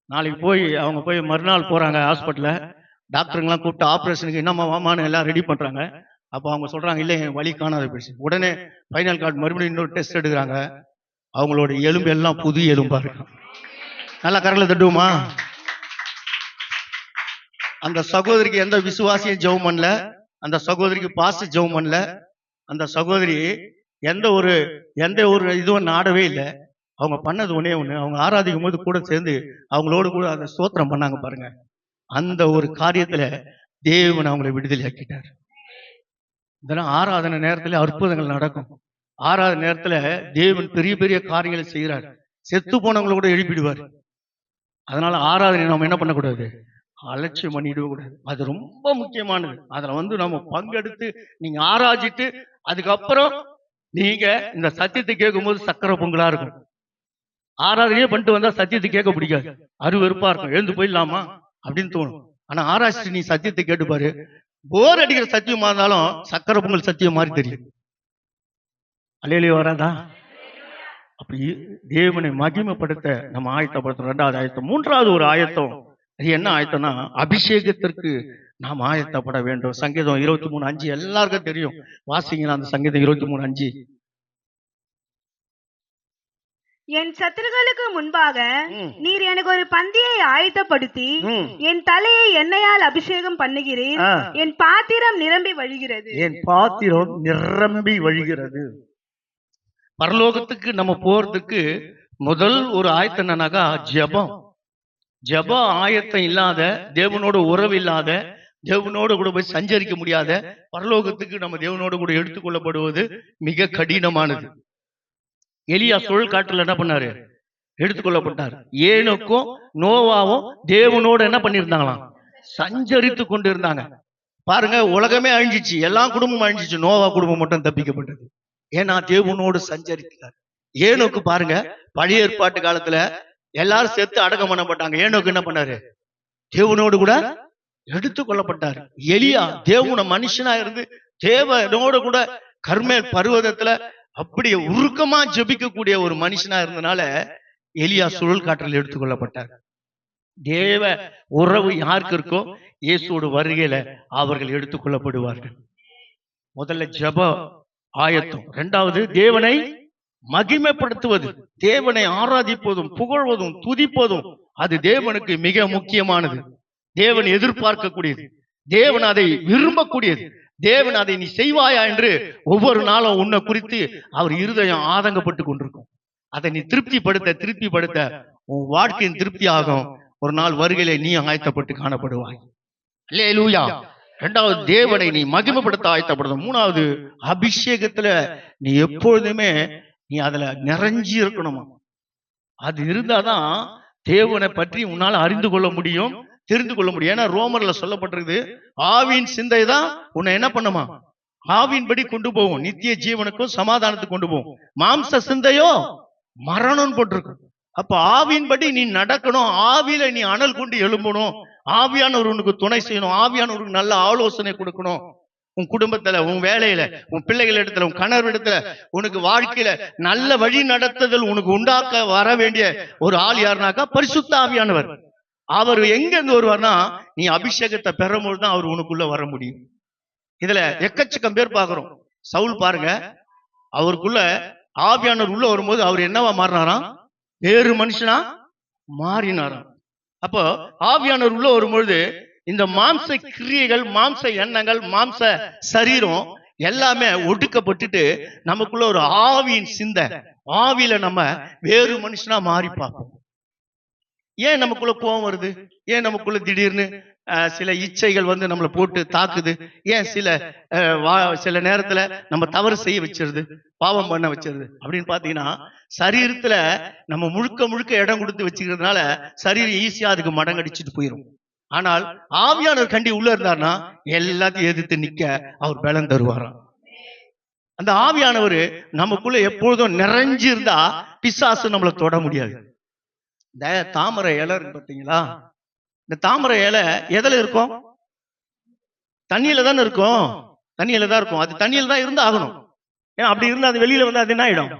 நாளைக்கு போய் அவங்க போய் மறுநாள் போறாங்க ஹாஸ்பிட்டல்ல. டாக்டருங்கெல்லாம் கூப்பிட்டு ஆப்ரேஷனுக்கு என்னம்மா வாமான்னு எல்லாம் ரெடி பண்றாங்க. அப்போ அவங்க சொல்றாங்க, இல்லை என் வலி காணாத போயிடுச்சு. உடனே ஃபைனல் கார்டு மறுபடியும் இன்னொரு டெஸ்ட் எடுக்கிறாங்க. அவங்களோட எலும்பு எல்லாம் புது எலும்பா இருக்கும். நல்லா கரல தட்டுவோமா? அந்த சகோதரிக்கு எந்த விசுவாசியும் ஜெபம் பண்ணல. அந்த சகோதரிக்கு பாச ஜெபம் பண்ணல. அந்த சகோதரி எந்த ஒரு இதுவும் நாடவே இல்லை. அவங்க பண்ணது ஒண்ணே ஒண்ணு, அவங்க ஆராதிக்கும் போது கூட சேர்ந்து அவங்களோடு கூட அந்த ஸ்தோத்திரம் பண்ணாங்க பாருங்க. அந்த ஒரு காரியத்துல தேவன் அவங்களை விடுதலை ஆக்கிட்டார். இதெல்லாம் ஆராதனை நேரத்துல அற்புதங்கள் நடக்கும். ஆராதனை நேரத்துல தேவன் பெரிய பெரிய காரியங்களை செய்கிறார். செத்து போனவங்களை கூட எழுப்பிடுவார். அதனால ஆராதனை நம்ம என்ன பண்ணக்கூடாது, அலட்சியம் பண்ணிடவே கூடாது. அது ரொம்ப முக்கியமானது. அதுல வந்து நம்ம பங்கெடுத்து நீங்க ஆராய்ச்சிட்டு அதுக்கப்புறம் நீங்க இந்த சத்தியத்தை கேட்கும் போது சக்கரை பொங்கலா இருக்கும். ஆராதனையே பண்ணிட்டு வந்தா சத்தியத்தை கேட்க பிடிக்காது, அருவருப்பா இருக்கும், எழுந்து போயிடலாமா அப்படின்னு தோணும். ஆனா ஆராய்ச்சி நீ சத்தியத்தை கேட்டு பாரு, போர் அடிக்கிற சத்தியமா இருந்தாலும் சக்கரை பொங்கல் சத்தியம் மாதிரி தெரியும். அல்லேலூயா வராதா? அப்படி தேவனை மகிமைப்படுத்த நம்ம ஆயத்தப்படுத்தும். 2வது ஆயத்தம். 3வது ஒரு ஆயத்தம். அது என்ன ஆயத்தம்னா, அபிஷேகத்திற்கு நாம் ஆயத்தப்பட வேண்டும். சங்கீதம் 23:5 எல்லாருக்கும் தெரியும். வாசிங்களா அந்த சங்கீதம் 23:5. என் சத்துருக்களுக்கு முன்பாக நீர் எனக்கு ஒரு பந்தியை ஆயத்தப்படுத்தி என் தலையை எண்ணெயால் அபிஷேகம் பண்ணுகிறீர். என் பாத்திரம் நிரம்பி வழிகிறது. என் பாத்திரம் நிரம்பி வழிகிறது. பரலோகத்துக்கு நம்ம போறதுக்கு முதல் ஒரு ஆயத்தம் என்னன்னாக்கா ஜெபம். ஜெப ஆயத்தம் இல்லாத, தேவனோட உறவு இல்லாத, தேவனோடு கூட போய் சஞ்சரிக்க முடியாத பரலோகத்துக்கு நம்ம தேவனோடு கூட எடுத்துக்கொள்ளப்படுவது மிக கடினமானது. எலியா சுழல் காற்றுல என்ன பண்ணாரு, எடுத்துக்கொள்ளப்பட்டார். ஏனோக்கும் நோவாவும் தேவனோடு என்ன பண்ணிருந்தாங்களாம், சஞ்சரித்து கொண்டு இருந்தாங்க. பாருங்க, உலகமே அழிஞ்சிச்சு, எல்லா குடும்பமும் அழிஞ்சிச்சு, நோவா குடும்பம் மட்டும் தப்பிக்கப்பட்டது. ஏன்னா தேவனோடு சஞ்சரிக்கிறார். ஏனோக்கு பாருங்க, பழைய ஏற்பாட்டு காலத்துல எல்லாரும் சேர்த்து அடக்கம் பண்ணப்பட்டாங்க. ஏனோக்கு என்ன பண்ணாரு, தேவனோடு கூட எடுத்துக்கொள்ளப்பட்டார். எலியா தேவன மனுஷனா இருந்து தேவனோடு கூட கர்மேல் பர்வதத்துல அப்படியே உருக்கமா ஜெபிக்கக்கூடிய ஒரு மனுஷனா இருந்தனால எலியா சுழல் காற்றில் எடுத்துக்கொள்ளப்பட்டார். தேவ உறவு யாருக்கு இருக்கோ இயேசுவோட வருகையில அவர்கள் எடுத்துக்கொள்ளப்படுவார்கள். முதல்ல ஜெப ஆயத்தம். 2வது தேவனை மகிமைப்படுத்துவது. தேவனை ஆராதிப்பதும் புகழ்வதும் துதிப்பதும் அது தேவனுக்கு மிக முக்கியமானது. தேவன் எதிர்பார்க்கக்கூடியது, தேவன் அதை விரும்பக்கூடியது. தேவன் அதை நீ செய்வாயா என்று ஒவ்வொரு நாளும் உன்னை குறித்து அவர் இருதயம் ஆதங்கப்பட்டு கொண்டிருக்கும். அதை நீ திருப்திப்படுத்த உன் வாழ்க்கையின் திருப்தி ஆகும். ஒரு நாள் வருகையிலே நீ ஆயத்தப்பட்டு காணப்படுவாய். அல்லேலூயா. 2வது தேவனை நீ மகிமைப்படுத்த ஆயத்தப்படணும். 3வது அபிஷேகத்துல நீ எப்பொழுதுமே நீ அதுல நிறைஞ்சி இருக்கணுமா. அது இருந்தாதான் தேவனை பற்றி உன்னால அறிந்து கொள்ள முடியும், தெரிந்து கொள்ள முடியும். ஏன்னா ரோமர்ல சொல்லப்பட்டிருக்கு, ஆவியின் சிந்தை தான் உன்னை என்ன பண்ணுமா, ஆவியின்படி கொண்டு போகும், நித்திய ஜீவனுக்கும் சமாதானத்துக்கு கொண்டு போகும். மாம்ச சிந்தையோ மரணம் போட்டிருக்கு. அப்ப ஆவியின்படி நீ நடக்கணும், ஆவியில நீ அனல் கொண்டு எழும்பணும், ஆவியானவர் உனக்கு துணை செய்யணும், ஆவியானவருக்கு நல்ல ஆலோசனை கொடுக்கணும். உன் குடும்பத்துல, உன் வேலையில, உன் பிள்ளைகள் இடத்துல, உன் கணவர் இடத்துல, உனக்கு வாழ்க்கையில நல்ல வழி நடத்துதல் உனக்கு உண்டாக்க வர வேண்டிய ஒரு ஆள் யாருனாக்கா பரிசுத்த ஆவியானவர். அவர் எங்க இருந்து வருவார்னா, நீ அபிஷேகத்தை பெறும்போது தான் அவர் உனக்குள்ள வர முடியும். இதுல எக்கச்சக்கம் பேர் பாக்குறோம். சவுல் பாருங்க, அவருக்குள்ள ஆவியானவர் உள்ள வரும்போது அவர் என்னவா மாறினாராம், வேறு மனுஷனா மாறினாராம். அப்போ ஆவியானவர் உள்ள வரும்பொழுது இந்த மாம்ச கிரியைகள், மாம்ச எண்ணங்கள், மாம்ச சரீரம் எல்லாமே ஒடுக்கப்பட்டுட்டு நமக்குள்ள ஒரு ஆவியின் சிந்தை, ஆவியில நம்ம வேறு மனுஷனா மாறி பார்ப்போம். ஏன் நமக்குள்ள கோபம் வருது? ஏன் நமக்குள்ள திடீர்னு சில இச்சைகள் வந்து நம்மளை போட்டு தாக்குது? ஏன் சில நேரத்துல நம்ம தவறு செய்ய வச்சிருது, பாவம் பண்ண வச்சிருது அப்படின்னு பாத்தீங்கன்னா, சரீரத்துல நம்ம முழுக்க முழுக்க இடம் கொடுத்து வச்சுக்கிறதுனால சரீரம் ஈஸியா அதுக்கு மடங்கடிச்சிட்டு போயிடும். ஆனால் ஆவியானவர் கண்டி உள்ள இருந்தார்னா எல்லாத்தையும் எதிர்த்து நிக்க அவர் பலன் தருவாராம். அந்த ஆவியானவர் நமக்குள்ள எப்பொழுதும் நிறைஞ்சு இருந்தா பிசாசு நம்மளை தொட முடியாது. இந்த தாமரை இலை இருக்கு பாத்தீங்களா? இந்த தாமரை இலை எதுல இருக்கும்? தண்ணியில தானே இருக்கும். தண்ணியில தான் இருக்கும். அது தண்ணியில தான் இருந்து ஆகணும். ஏன் அப்படி இருந்தா அது வெளியில வந்து அது என்ன ஆயிடும்?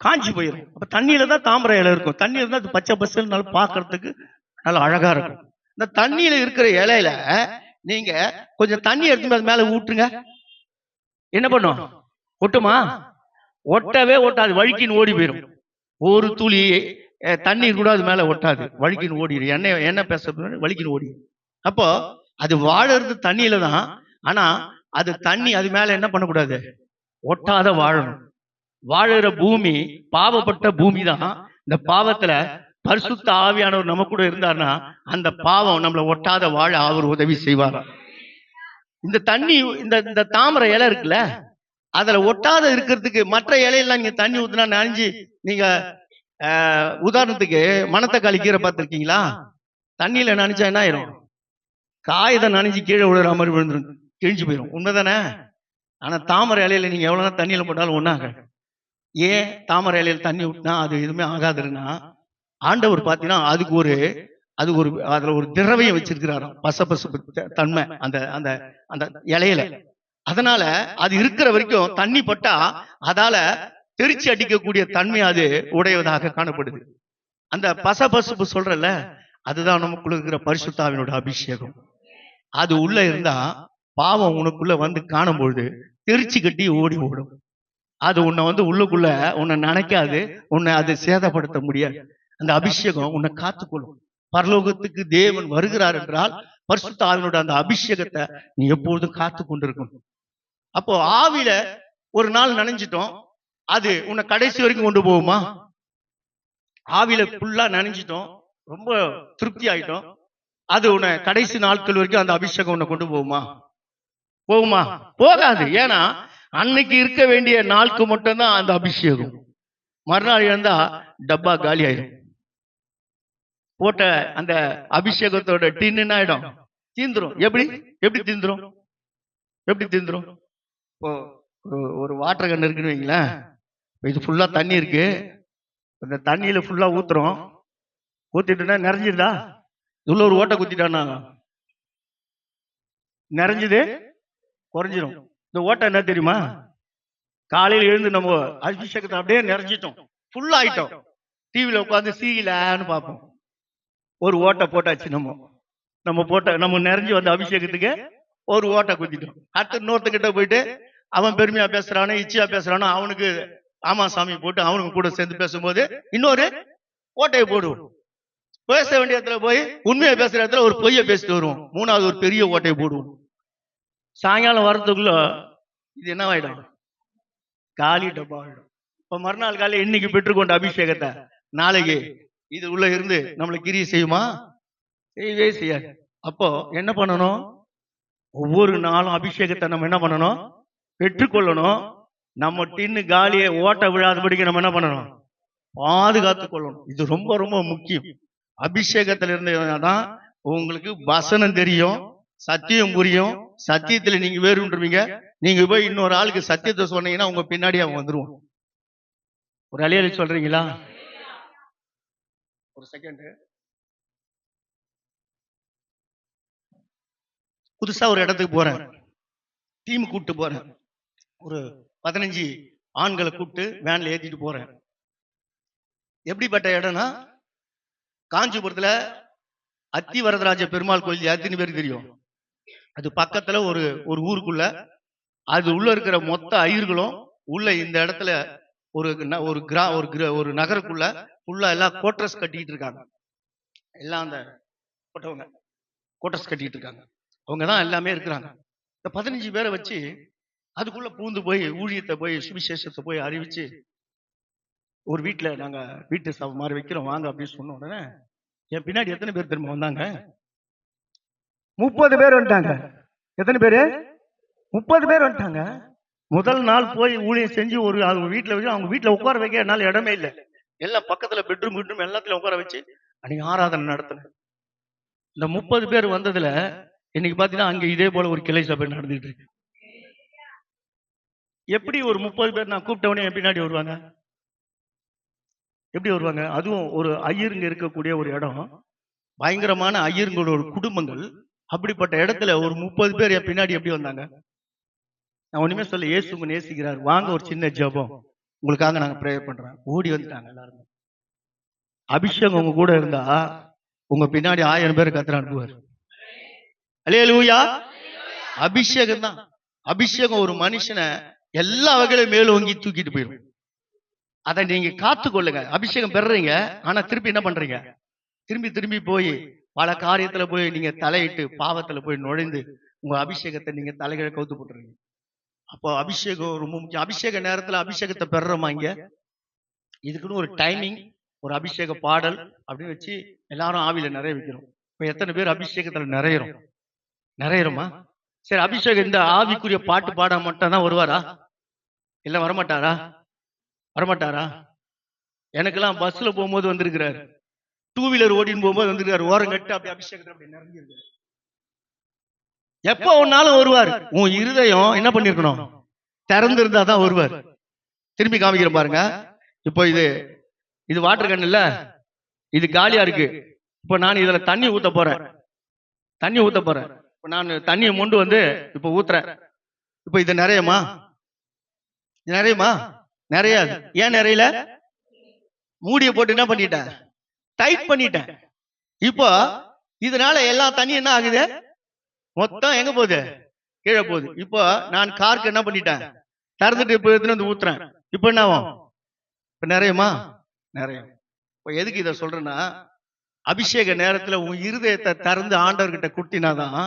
காஞ்சி போயிடும். அப்ப தண்ணியில தான் தாமரை இலை இருக்கும். தண்ணியில இருந்தா அது பச்சை பசல் நல்லா பாக்குறதுக்கு நல்லா அழகா இருக்கும். இந்த தண்ணியில இருக்கிற இலையில நீங்க கொஞ்சம் தண்ணி எடுத்து அது மேல ஊற்றுங்க, என்ன பண்ணும்? ஒட்டுமா? ஒட்டவே ஒட்டாது, வழுக்கின்னு ஓடி போயிடும். ஒரு துளி தண்ணீர் கூட அது மேல ஒட்டாது, வழுக்கின்னு ஓடிடும். எண்ணெய் பேச வழுக்கின்னு ஓடி. அப்போ அது வாழறது தண்ணியில தான். ஆனா அது தண்ணி அது மேல என்ன பண்ணக்கூடாது? ஒட்டாத வாழணும். வாழுற பூமி பாவப்பட்ட பூமி தான். இந்த பாவத்துல பரிசுத்த ஆவியானவர் நம்ம கூட இருந்தார்னா அந்த பாவம் நம்மளை ஒட்டாத வாழ அவர் உதவி செய்வாரா. இந்த தண்ணி இந்த தாமரை இலை இருக்குல்ல, அதுல ஒட்டாத இருக்கிறதுக்கு மற்ற இலையெல்லாம் நீங்க தண்ணி ஊத்துனா நனைஞ்சு, நீங்க உதாரணத்துக்கு மணத்தக்காளி கீரை பார்த்திருக்கீங்களா? தண்ணியில நனைஞ்சா என்ன ஆயிரும்? காயதை நனைஞ்சு கீழே விழுற மாதிரி விழுந்துரும், கிழிஞ்சு போயிடும். உண்மைதானே? ஆனா தாமரை இலையில நீங்க எவ்வளவு தண்ணியில போட்டாலும் ஒண்ணாக. ஏன் தாமரை இலையில தண்ணி ஊட்டினா அது எதுவுமே ஆகாதுன்னா, ஆண்டவர் பாத்தீங்கன்னா அதுல ஒரு திரவியம் வச்சிருக்கிறாராம், பசபசப்பு தன்மை அந்த அந்த அந்த இலையில. அதனால அது இருக்கிற வரைக்கும் தண்ணி பட்டா அதால தெரிச்சு அடிக்கக்கூடிய தன்மை அது உடையதாக காணப்படுது. அந்த பசபசப்பு சொல்றல, அதுதான் நமக்குள்ள இருக்கிற பரிசுத்த ஆவியோட அபிஷேகம். அது உள்ள இருந்தா பாவம் உனக்குள்ள வந்து காணும்பொழுது தெரிச்சு கட்டி ஓடி ஓடும். அது உன்னை வந்து உள்ளுக்குள்ள உன்னை நினைக்காது, உன்னை அது சேதப்படுத்த முடியாது. அந்த அபிஷேகம் உன்னை காத்துக்கொள்ளும். பரலோகத்துக்கு தேவன் வருகிறார் என்றால் பரிசுத்த ஆவியோட அந்த அபிஷேகத்தை நீ எப்பொழுதும் காத்து கொண்டிருக்கணும். அப்போ ஆவியில ஒரு நாள் நனைஞ்சிட்டோம், அது உன்னை கடைசி வரைக்கும் கொண்டு போகுமா? ஆவியில ஃபுல்லா நனைஞ்சிட்டோம், ரொம்ப திருப்தி ஆயிட்டோம், அது உன்னை கடைசி நாட்கள் வரைக்கும் அந்த அபிஷேகம் உன்னை கொண்டு போகுமா? போகுமா? போகாது. ஏன்னா அன்னைக்கு இருக்க வேண்டிய நாளுக்கு மட்டும்தான் அந்த அபிஷேகம். மறுநாள் இருந்தா டப்பா காலி ஆயிடும். போட்ட அந்த அபிஷேகத்தோட டின்னு ஆயிடும், தீந்துரும். எப்படி தீந்துரும்? எப்படி தீந்துரும்? இப்போ ஒரு வாட்டர் கன் இருக்குன்னு வைங்களேன், இது ஃபுல்லா தண்ணி இருக்கு, அந்த தண்ணியில ஃபுல்லா ஊத்துறோம், ஊத்திட்டுனா நிறைஞ்சிருதா? உள்ள ஒரு ஓட்டை குத்திட்டானா நிறைஞ்சது குறைஞ்சிரும். இந்த ஓட்டை என்ன தெரியுமா? காலையில எழுந்து நம்ம அபிஷேகத்தை அப்படியே நிறைஞ்சிட்டோம், ஃபுல்லா ஆயிட்டோம், டிவியில உட்காந்து சீலான்னு பார்ப்போம். ஒரு ஓட்டை போட்டாச்சு, நம்ம நிறைஞ்சு வந்த அபிஷேகத்துக்கு ஒரு ஓட்டை குத்திட்டோம். அடுத்த இன்னொருத்தங்கிட்ட போயிட்டு அவன் பெருமையா பேசுறானோ இச்சையா பேசுறானோ அவனுக்கு ஆமா சாமி போட்டு அவனுக்கு கூட சேர்ந்து பேசும்போது இன்னொரு ஓட்டையை போடுவோம். பேச வேண்டிய இடத்துல போய் உண்மையா பேசுற இடத்துல ஒரு பொய்ய பேசிட்டு வருவோம். மூணாவது ஒரு பெரிய ஓட்டையை போடுவோம். சாயங்காலம் வரதுக்குள்ள இது என்ன ஆயிடும்? காலி டப்பா ஆயிடும். இப்ப மறுநாள் காலையில் இன்னைக்கு பெற்றுக்கொண்ட அபிஷேகத்தை நாளைக்கு இது உள்ள இருந்து நம்மளுக்கு கிரியை செய்யுமா? செய்யவே செய்யாது. அப்போ என்ன பண்ணணும்? ஒவ்வொரு நாளும் அபிஷேகத்தை நம்ம என்ன பண்ணணும்? பெற்றுக்கொள்ளணும். நம்ம டின்னு காலியை ஓட்ட விழாதபடிக்கு நம்ம என்ன பண்ணணும்? பாதுகாத்துக் கொள்ளணும். இது ரொம்ப ரொம்ப முக்கியம். அபிஷேகத்துல இருந்ததான் உங்களுக்கு வசனம் தெரியும், சத்தியம் புரியும். சத்தியத்துல நீங்க வேறுன்றீங்க. நீங்க போய் இன்னொரு ஆளுக்கு சத்தியத்தை சொன்னீங்கன்னா உங்க பின்னாடி அவன் வந்துருவான். ஒரு அலையலி சொல்றீங்களா? ஒரு செகண்ட். புதுசா ஒரு இடத்துக்கு போறேன், டீம் கூப்பிட்டு போறேன். ஒரு 15 ஆண்களை கூப்பிட்டு வேன்ல ஏத்திட்டு போறேன். எப்படிப்பட்ட இடம்னா, காஞ்சிபுரத்துல அத்தி வரதராஜ பெருமாள் கோயில் எத்தனை பேருக்கு தெரியும்? அது பக்கத்துல ஒரு ஊருக்குள்ள, அது உள்ள இருக்கிற மொத்த ஐயர்களும் உள்ள இந்த இடத்துல ஒரு நகருக்குள்ள ஃபுல்லா எல்லாம் கோட்ரஸ் கட்டிட்டு இருக்காங்க. எல்லாம் அந்த போட்டவங்க கோட்ரஸ் கட்டிட்டு இருக்காங்க. அவங்கதான் எல்லாமே இருக்கிறாங்க. இந்த 15 பேரை வச்சு அதுக்குள்ள பூந்து போய் ஊழியத்தை போய் சுவிசேஷத்தை போய் அறிவிச்சு ஒரு வீட்டுல நாங்க வீட்டு சபை மாதிரி வைக்கிறோம் வாங்க அப்படின்னு சொன்ன உடனே என் பின்னாடி எத்தனை பேர் திரும்ப வந்தாங்க? 30 பேர் வந்துட்டாங்க. எத்தனை பேரு? 30 பேர் வந்துட்டாங்க. முதல் நாள் போய் ஊழியம் செஞ்சு அவங்க வீட்டுல வச்சு அவங்க வீட்டுல உட்கார வைக்க என்னால இடமே இல்லை. எல்லாம் பக்கத்துல பெட்ரூம் எல்லாத்தையும் உட்கார வச்சு அன்னைக்கு ஆராதனை நடத்தினேன். இந்த 30 பேர் வந்ததுல இன்னைக்கு பாத்தீங்கன்னா அங்க இதே போல ஒரு கிளை சபை நடந்துட்டு இருக்கு. எப்படி ஒரு 30 பேர் நான் கூப்பிட்டவனே என் பின்னாடி வருவாங்க? எப்படி வருவாங்க? அதுவும் ஒரு ஐயருங்க இருக்கக்கூடிய ஒரு இடம், பயங்கரமான ஐயருங்களோட குடும்பங்கள். அப்படிப்பட்ட இடத்துல ஒரு 30 பேர் என் பின்னாடி எப்படி வந்தாங்க? நான் ஒண்ணுமே சொல்ல, இயேசு உங்க நேசிக்கிறார், வாங்க ஒரு சின்ன ஜெபம் உங்களுக்காக நாங்க ப்ரேயர் பண்றோம். ஓடி வந்துட்டாங்க எல்லாரும். அபிஷேகம் உங்க கூட இருந்தா உங்க பின்னாடி 1000 பேர் கர்த்தர் அனுப்புவார். அல்லேலூயா. அபிஷேகம் தான். அபிஷேகம் ஒரு மனுஷனை எல்லா வகையிலும் மேலோங்கி தூக்கிட்டு போயிடும். அதை நீங்க காத்து கொள்ளுங்க. அபிஷேகம் பெறுறீங்க, ஆனா திருப்பி என்ன பண்றீங்க? திரும்பி போய் பல காரியத்துல போய் நீங்க தலையிட்டு பாவத்துல போய் நுழைந்து உங்க அபிஷேகத்தை நீங்க தலைகீழ கவுத்து போட்டுறீங்க. அப்போ அபிஷேகம் ரொம்ப முக்கியம். அபிஷேக நேரத்துல அபிஷேகத்தை பெறுறோமா? இங்க இதுக்குன்னு ஒரு டைமிங், ஒரு அபிஷேக பாடல் அப்படின்னு வச்சு எல்லாரும் ஆவியில நிறைய வைக்கிறோம். இப்ப எத்தனை பேர் அபிஷேகத்துல நிறையறோமா? சரி, அபிஷேகம் இந்த ஆவிக்குரிய பாட்டு பாட மட்டும் தான் வருவாரா? இல்ல வரமாட்டாரா? எனக்கெல்லாம் பஸ்ல போகும்போது வந்திருக்கிறாரு, 2 வீலர் ஓடின்னு போகும்போது வந்திருக்காரு, ஓரம் கட்டு அப்படி அபிஷேகத்தை அப்படி நிறைஞ்சிருக்கு. எப்ப ஒன்னாலும் வருவார். உன் இருதயம் என்ன பண்ணிருக்கணும்? திறந்திருந்தா தான் வருவார். திரும்பி காமிக்கிறேன் பாருங்க. இப்போ இது வாட்டர் கன் இல்ல, இது காலியா இருக்கு. இப்ப நான் இதுல தண்ணி ஊத்த போறேன். இப்ப நான் தண்ணியை மொண்டு வந்து இப்ப ஊத்துறேன். இப்ப இது நிறையமா? நிறையாது. ஏன் நிறையல? மூடிய போட்டு என்ன பண்ணிட்டேன்? டைட் பண்ணிட்டேன். இப்போ இதனால எல்லா தண்ணி என்ன ஆகுது? மொத்தம் எங்க போகுது? கீழே போகுது. இப்போ நான் காருக்கு என்ன பண்ணிட்டேன்? திறந்துட்டு இப்ப எடுத்துட்டு வந்து ஊத்துறேன். இப்ப என்ன ஆகும்? இப்ப நிறையமா? நிறைய. இப்ப எதுக்கு இதை சொல்றேன்னா, அபிஷேக நேரத்துல உன் இருதயத்தை திறந்து ஆண்டவர்கிட்ட குட்டினாதான்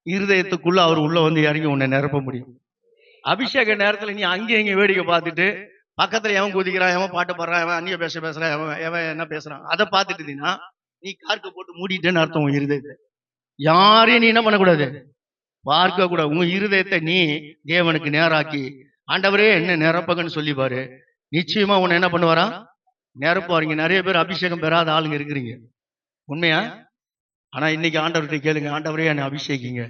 இருதயத்துக்குள்ள அவர் உள்ள வந்து இறங்கி உன்னை நிரப்ப முடியும். அபிஷேக நேரத்துல நீ அங்கே இங்க வேடிக்கை பார்த்துட்டு பக்கத்துல எவன் குதிக்கிறான், எவன் பாட்டு பாடுறான், எவன் அந்நிய பேசுறான், எவன் என்ன பேசுறான், அதை பார்த்துட்டு இருந்தீங்கன்னா நீ கார்க்கு போட்டு மூடிட்டேன்னு அர்த்தம். உன் இருதயத்தை யாரையும் நீ என்ன பண்ணக்கூடாது? பார்க்க கூடாது. உன் இருதயத்தை நீ தேவனுக்கு நேராக்கி ஆண்டவரே என்ன நிரப்பகன்னு சொல்லி பாரு. நிச்சயமா உன்னை என்ன பண்ணுவாரா? நிரப்புவாருங்க. நிறைய பேர் அபிஷேகம் பெறாத ஆளுங்க இருக்கிறீங்க, உண்மையா? ஆனா இன்னைக்கு ஆண்டவர்கிட்ட கேளுங்க, ஆண்டவரே என்னை அபிஷேகிங்க,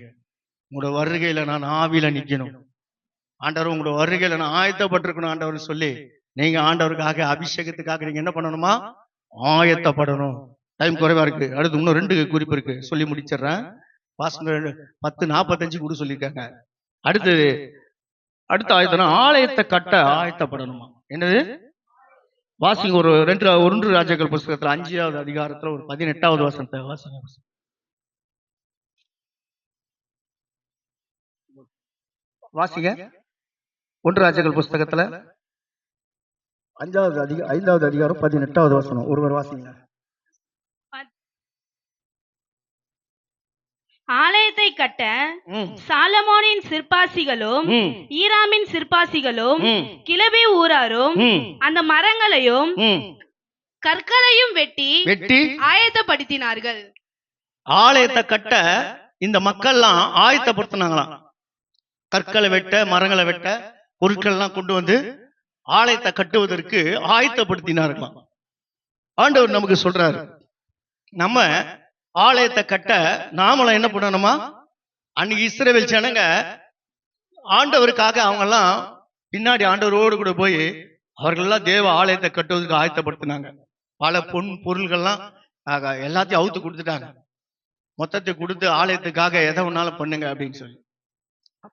உங்களோட வருகையில நான் ஆவியில நிக்கணும், ஆண்டவர் உங்களோட வருகையில நான் ஆயத்தப்பட்டிருக்கணும் ஆண்டவர் சொல்லி நீங்க ஆண்டவருக்காக அபிஷேகத்துக்காக நீங்க என்ன பண்ணணுமா? ஆயத்தப்படணும். டைம் குறைவா இருக்கு. அடுத்து இன்னும் 2 குறிப்பு இருக்கு, சொல்லி முடிச்சிடுறேன். பாசங்க 10:45 கூட சொல்லியிருக்காங்க. அடுத்த ஆயத்தம் ஆலயத்தை கட்ட ஆயத்தப்படணுமா? என்னது? வாசிங்க. ஒரு 1 ராஜாக்கள் புஸ்தகத்துல 5வது அதிகாரத்துல ஒரு 18வது வசனத்தை வாசிங்க. வாசிங்க. 1 ராஜாக்கள் புஸ்தகத்துல 5வது அதிகாரம் 18வது வசனம். ஒருவர் வாசிங்க. ஆலயத்தை கட்ட சாலமோனின் சிற்பாசிகளும் ஈராமின் சிற்பாசிகளும் கிளபி ஊராரும் அந்த மரங்களையும் கற்களையும் வெட்டி ஆயத்தப்படுத்தினார்கள். ஆலயத்தை கட்ட இந்த மக்கள்லாம் ஆயத்தப்படுத்தினாங்களாம். கற்களை வெட்ட, மரங்களை வெட்ட, பொருட்கள் எல்லாம் கொண்டு வந்து ஆலயத்தை கட்டுவதற்கு ஆயத்தப்படுத்தினார்களாம். ஆண்டவர் நமக்கு சொல்றாரு, நம்ம ஆலயத்தை கட்ட நாமளும் என்ன பண்ணணுமா? அன்னைக்கு இஸ்ரவேல் ஜனங்க ஆண்டவருக்காக அவங்க எல்லாம் பின்னாடி ஆண்டவரோடு கூட போய் அவர்கள் எல்லாம் தேவ ஆலயத்தை கட்டுவதற்கு ஆயத்தப்படுத்தினாங்க. பல பொருள்கள்லாம் எல்லாத்தையும் அவுத்து கொடுத்துட்டாங்க. மொத்தத்தை கொடுத்து ஆலயத்துக்காக எதை ஒன்னாலும் பண்ணுங்க அப்படின்னு சொல்லி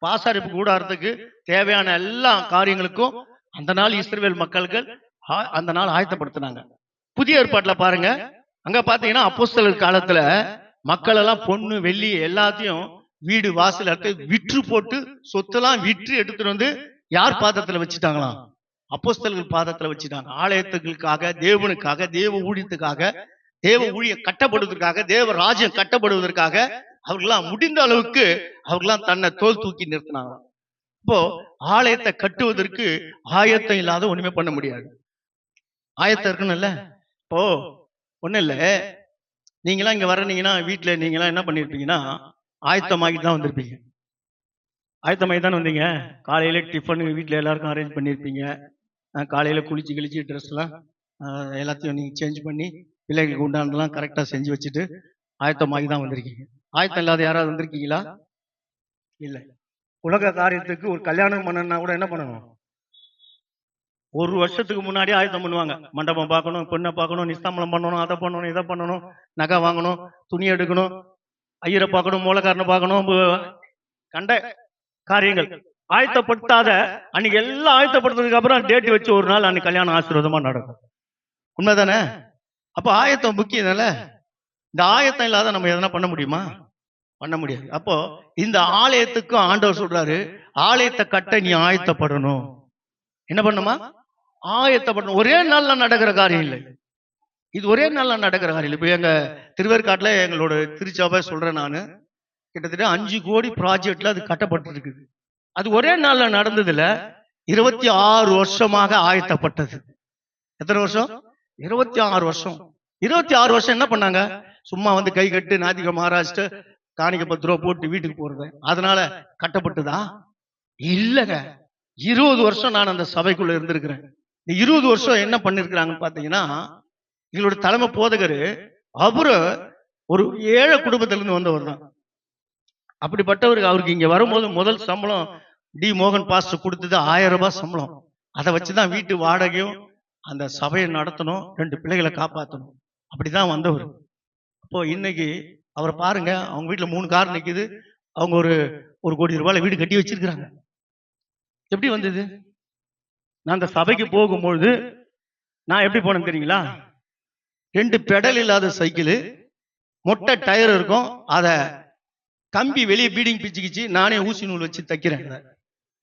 பாசாரிப்பு கூடாரத்துக்கு தேவையான எல்லா காரியங்களுக்கும் அந்த நாள் இஸ்ரவேல் மக்கள்கள் அந்த நாள் ஆயத்தப்படுத்தினாங்க. புதிய ஏற்பாட்டுல பாருங்க, அங்க பாத்தீங்கன்னா அப்போஸ்தலர் காலத்துல மக்கள் எல்லாம் பொண்ணு வெள்ளி எல்லாத்தையும் வீடு வாசல் விற்று போட்டு சொத்தெல்லாம் விற்று எடுத்துட்டு வந்து யார் பாதத்துல வச்சுட்டாங்களாம்? அப்போஸ்தலர்கள் பாதத்துல வச்சுட்டாங்க. ஆலயத்துக்காக, தேவனுக்காக, தேவ ஊழியத்துக்காக, தேவ ஊழியம் கட்டப்படுவதற்காக, தேவ ராஜ்யம் கட்டப்படுவதற்காக அவர்களாம் முடிந்த அளவுக்கு அவர்களாம் தன்னை தோல் தூக்கி நிறுத்தினாங்க. இப்போ ஆலயத்தை கட்டுவதற்கு ஆயத்தம் இல்லாத ஒண்ணுமே பண்ண முடியாது. ஆயத்தம் இருக்கணும்ல. இப்போ ஒண்ணும் இல்ல, நீங்களாம் இங்க வர்றீங்கன்னா வீட்டுல நீங்களாம் என்ன பண்ணிருப்பீங்கன்னா ஆயத்தமாகிட்டு தான் வந்திருப்பீங்க. ஆயத்தமாகி தானே வந்தீங்க. காலையில டிஃபன் வீட்டுல எல்லாருக்கும் அரேஞ்ச் பண்ணியிருப்பீங்க. காலையில குளிச்சு கிழிச்சு ட்ரெஸ் எல்லாம் எல்லாத்தையும் நீங்க சேஞ்ச் பண்ணி பிள்ளைகளுக்கு உண்டானதெல்லாம் கரெக்டா செஞ்சு வச்சுட்டு ஆயத்தமாகி தான் வந்திருக்கீங்க. ஆயத்தம் இல்லாத யாராவது வந்திருக்கீங்களா? இல்ல. உலக காரியத்துக்கு ஒரு கல்யாணம் பண்ணணும்னா கூட என்ன பண்ணணும்? ஒரு வருஷத்துக்கு முன்னாடி ஆயத்தம் பண்ணுவாங்க. மண்டபம் பார்க்கணும், பெண்ணை பார்க்கணும், நிஸ்தாம்பலம் பண்ணணும், அதை பண்ணணும், இதை பண்ணணும், நகை வாங்கணும், துணி எடுக்கணும், ஐயரை பார்க்கணும், மூலக்காரனை பார்க்கணும், கண்ட காரியங்கள் ஆயத்தப்படுத்தாத அன்னைக்கு எல்லாம் ஆயத்தப்படுத்ததுக்கு அப்புறம் டேட் வச்சு ஒரு நாள் அன்னைக்கு கல்யாணம் ஆசீர்வாதமா நடக்கும். உண்மைதானே? அப்ப ஆயத்தம் முக்கியம் தானே. இந்த ஆயத்தம் இல்லாத நம்ம எதனா பண்ண முடியுமா? பண்ண முடியாது. அப்போ இந்த ஆலயத்துக்கும் ஆண்டவர் சொல்றாரு, ஆலயத்தை கட்ட நீ ஆயத்தப்படணும். என்ன பண்ணுமா? ஆயத்தப்படணும். ஒரே நாள்ல நடக்கிற காரியம் இல்லை இது. ஒரே நாள்ல நடக்கிற காரியம் இல்லை. இப்ப எங்க திருவேற்காட்டுல எங்களோட திருச்சபை சொல்றேன் நானு, கிட்டத்தட்ட 5 கோடி ப்ராஜெக்ட்ல அது கட்டப்பட்டு இருக்குது. அது ஒரே நாள்ல நடந்ததுல 26 வருஷமாக ஆயத்தப்பட்டது. எத்தனை வருஷம்? 26 வருஷம். 26 வருஷம் என்ன பண்ணாங்க? சும்மா வந்து கை கட்டு நாத்திக மகாராஷ்டிர காணிக்க 10 ரூபா போட்டு வீட்டுக்கு போறது அதனால கட்டப்பட்டதா? இல்லங்க. 20 வருஷம் நான் அந்த சபைக்குள்ள இருந்திருக்கிறேன். இந்த 20 வருஷம் என்ன பண்ணிருக்கிறாங்கன்னு பாத்தீங்கன்னா, எங்களோட தலைமை போதகரு அவரு ஒரு ஏழை குடும்பத்திலிருந்து வந்தவர் தான். அப்படிப்பட்டவருக்கு அவருக்கு இங்க வரும்போது முதல் சம்பளம் டி மோகன் பாஸ்டர் கொடுத்தது 1000 ரூபாய் சம்பளம். அதை வச்சுதான் வீட்டு வாடகையும் அந்த சபையை நடத்தணும், 2 பிள்ளைகளை காப்பாற்றணும். அப்படிதான் வந்தவர். அப்போ இன்னைக்கு அவரை பாருங்க, அவங்க வீட்டுல 3 கார் நிக்குது. அவங்க ஒரு கோடி ரூபாயில வீடு கட்டி வச்சிருக்கிறாங்க. எப்படி வந்தது? நான் அந்த சபைக்கு போகும்பொழுது நான் எப்படி போனேன் தெரியுங்களா? 2 பெடல் இல்லாத சைக்கிள், மொட்டை டயர் இருக்கும். அத கம்பி வெளியே பீடிங் பிச்சுக்கிச்சு நானே ஊசி நூல் வச்சு தைக்கிறேன்.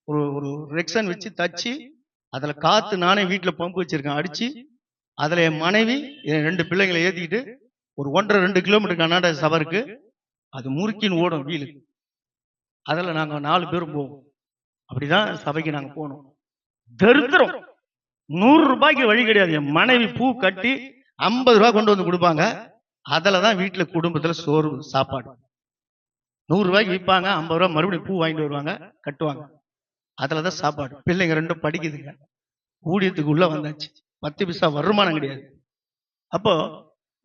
ஒரு ரெக்ஸன் வச்சு தச்சு அதுல காத்து நானே வீட்டுல பம்பு வச்சிருக்கேன் அடிச்சு, அதுல என் மனைவி என் 2 பிள்ளைங்களை ஏத்திக்கிட்டு ஒரு 1.5-2 கிலோமீட்டர் கர்நாடக சபருக்கு அது முறுக்கின்னு ஓடும் வீலு. அதுல நாங்க 4 பேரும் போவோம். அப்படிதான் சபைக்கு நாங்க போனோம். தரித்திரம். 100 ரூபாய்க்கு வழி கிடையாது. என் மனைவி பூ கட்டி 50 ரூபாய் கொண்டு வந்து கொடுப்பாங்க. அதுலதான் வீட்டுல குடும்பத்துல சோறு சாப்பாடு. 100 ரூபாய்க்கு விற்பாங்க, 50 ரூபாய் மறுபடியும் பூ வாங்கிட்டு வருவாங்க, கட்டுவாங்க. அதுலதான் சாப்பாடு. பிள்ளைங்க 2 படிக்குதுங்க. ஊழியத்துக்கு உள்ள வந்தாச்சு. 10 பைசா வருமானம் கிடையாது. அப்போ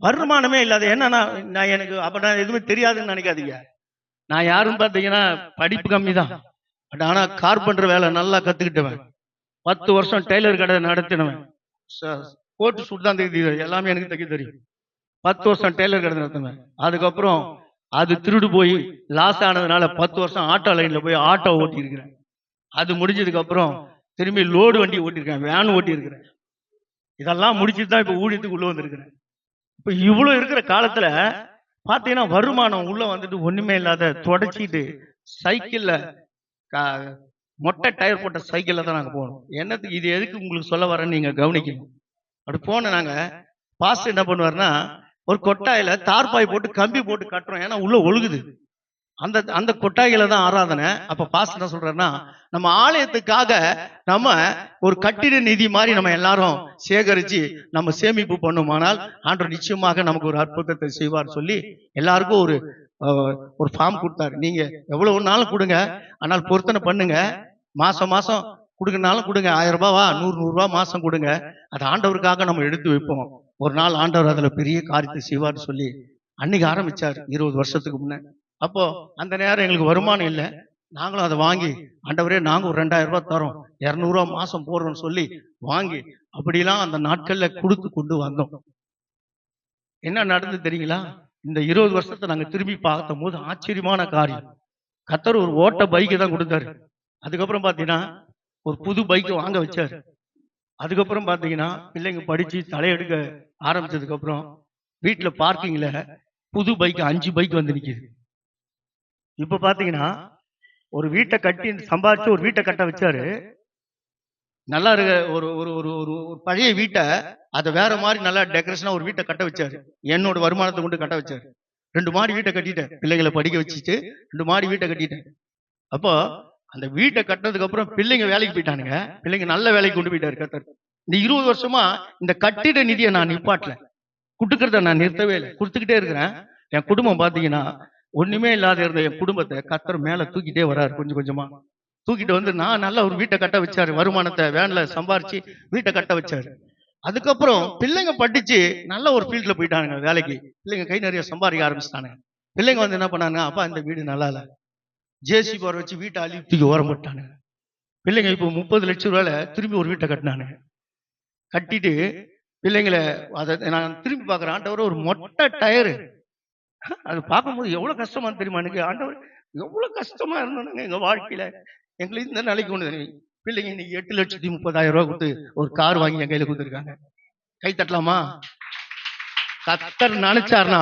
வருமானமே இல்லாத என்னன்னா, நான் எனக்கு அப்ப நான் எதுவுமே தெரியாதுன்னு நினைக்காதீங்க. நான் யாருன்னு பாத்தீங்கன்னா படிப்பு கம்மி தான். ஆனா கார்பெண்டர் வேலை நல்லா கத்துக்கிட்டவன். 10 வருஷம் டெய்லர் கடை நடத்தினவன். கோட்டு சூட் தான் தெரியுது, எல்லாமே எனக்கு தைக்க தெரியும். 10 வருஷம் டெய்லர் கடை நடத்தினவன். அதுக்கப்புறம் அது திருடு போய் லாஸ் ஆனதுனால 10 வருஷம் ஆட்டோ லைன்ல போய் ஆட்டோ ஓட்டி இருக்கிறேன். அது முடிஞ்சதுக்கு அப்புறம் திரும்பி லோடு வண்டி ஓட்டிருக்கேன், வேன் ஓட்டி இருக்கிறேன். இதெல்லாம் முடிச்சுட்டு தான் இப்ப ஊழியத்துக்கு உள்ள வந்திருக்கிறேன். இப்ப இவ்வளவு இருக்கிற காலத்துல பாத்தீங்கன்னா வருமானம் உள்ள வந்துட்டு ஒண்ணுமே இல்லாத தொடச்சிட்டு சைக்கிள்ல மொட்டை டயர் போட்ட சைக்கிள்ல தான் நாங்க போனோம். என்னத்துக்கு இது எதுக்கு உங்களுக்கு சொல்ல வரேன்னு நீங்க கவனிக்கணும். அப்படி போன நாங்க பாஸ்டர் என்ன பண்ணுவாருன்னா, ஒரு கொட்டாயில தார்பாய் போட்டு கம்பி போட்டு கட்டுறோம். ஏன்னா உள்ள ஒழுகுது. அந்த கொட்டாயில தான் ஆராதனை. அப்ப பாஸ்டர் என்ன சொல்றாருன்னா, நம்ம ஆலயத்துக்காக நம்ம ஒரு கட்டிட நிதி மாதிரி நம்ம எல்லாரும் சேகரிச்சு நம்ம சேமிப்பு பண்ணுமானால் ஆண்டவர் நிச்சயமாக நமக்கு ஒரு அற்புதத்தை செய்வார் சொல்லி எல்லாருக்கும் ஒரு ஃபார்ம் கொடுத்தாரு. நீங்க எவ்வளவு நாளும் கொடுங்க, ஆனால் பொருத்தனை பண்ணுங்க. மாசம் மாசம் கொடுக்கனாலும் கொடுங்க. 1000 ரூபாவா 100 ரூபாய் மாசம் கொடுங்க. அது ஆண்டவருக்காக நம்ம எடுத்து வைப்போம். ஒரு நாள் ஆண்டவர் அதுல பெரிய காரியத்தை செய்வார் சொல்லி அன்னைக்கு ஆரம்பிச்சார் 20 வருஷத்துக்கு முன்ன. அப்போ அந்த நேரம் எங்களுக்கு வருமானம் இல்லை. நாங்களும் அதை வாங்கி, ஆண்டவரே நாங்க ஒரு 2000 ரூபாய் தரோம், 200 ரூபாய் மாசம் போடுறோம்னு சொல்லி வாங்கி அப்படிலாம் அந்த நாட்கள்ல கொடுத்து கொண்டு வந்தோம். என்ன நடந்து தெரியுங்களா? இந்த 20 வருஷத்தை நாங்க திரும்பி பார்த்த போது ஆச்சரியமான காரியம். கர்த்தர் ஒரு ஓட்ட பைக்கை தான் கொடுத்தாரு. அதுக்கப்புறம் பாத்தீங்கன்னா ஒரு புது பைக் வாங்க வச்சாரு. அதுக்கப்புறம் பாத்தீங்கன்னா பிள்ளைங்க படிச்சு தலையெடுக்க ஆரம்பிச்சதுக்கு அப்புறம் வீட்டுல பார்க்கிங்ல புது பைக் 5 பைக் வந்து நிக்குது. இப்ப பாத்தீங்கன்னா ஒரு வீட்டை கட்டி சம்பாதிச்சு ஒரு வீட்டை கட்ட வச்சாரு. நல்லா இருக்க ஒரு ஒரு ஒரு ஒரு பழைய வீட்டை அதை வேற மாதிரி நல்லா டெக்கரேஷனா ஒரு வீட்டை கட்ட வச்சாரு. என்னோட வருமானத்தை கொண்டு கட்ட வச்சாரு. 2 மாடி வீட்டை கட்டிட்டேன். பிள்ளைங்களை படிக்க வச்சுட்டு 2 மாடி வீட்டை கட்டிட்டேன். அப்போ அந்த வீட்டை கட்டினதுக்கு அப்புறம் பிள்ளைங்க வேலைக்கு போயிட்டானுங்க. பிள்ளைங்க நல்ல வேலைக்கு கொண்டு போயிட்டாரு கர்த்தர். இந்த 20 வருஷமா இந்த கட்டிட நிதியை நான் நிப்பாட்டல, கொடுக்கறத நான் நிறுத்தவே இல்லை, கொடுத்துக்கிட்டே இருக்கிறேன். என் குடும்பம் பாத்தீங்கன்னா ஒண்ணுமே இல்லாத இருந்த என் குடும்பத்தை கர்த்தர் மேல தூக்கிட்டே வர்றாரு. கொஞ்சம் கொஞ்சமா தூக்கிட்டு வந்து நான் நல்ல ஒரு வீட்டை கட்ட வச்சாரு. வருமானத்தை வேன்ல சம்பாரிச்சு வீட்டை கட்ட வச்சாரு. அதுக்கப்புறம் பிள்ளைங்க படிச்சு நல்ல ஒரு ஃபீல்ட்ல போயிட்டானுங்க வேலைக்கு. பிள்ளைங்க கை நிறைய சம்பாதிக்க ஆரம்பிச்சிட்டானுங்க. பிள்ளைங்க வந்து என்ன பண்ணாங்க, அப்பா இந்த வீடு நல்லா இல்ல, ஜேசிபி வர வச்சு வீட்டை அள்ளி தூக்கி ஓரம் போட்டானுங்க. பிள்ளைங்க இப்போ 30 லட்சம் ரூபாயில திரும்பி ஒரு வீட்டை கட்டினானுங்க. கட்டிட்டு பிள்ளைங்களை அதை நான் திரும்பி பார்க்குறேன். ஆண்டவர் ஒரு மொட்டை டயரு, அது பார்க்கும்போது எவ்வளவு கஷ்டமா தெரியுமா எனக்கு. ஆண்டவர் எவ்வளவு கஷ்டமா இருந்தானுங்க எங்க வாழ்க்கையில. எங்களுக்கு இந்த நிலைக்கு கொண்டு பிள்ளைங்க இன்னைக்கு 8,30,000 ரூபாய் கொடுத்து ஒரு கார் வாங்கி என் கையில கொடுத்துருக்காங்க. கை தட்டலாமா? கர்த்தர் நினைச்சார்னா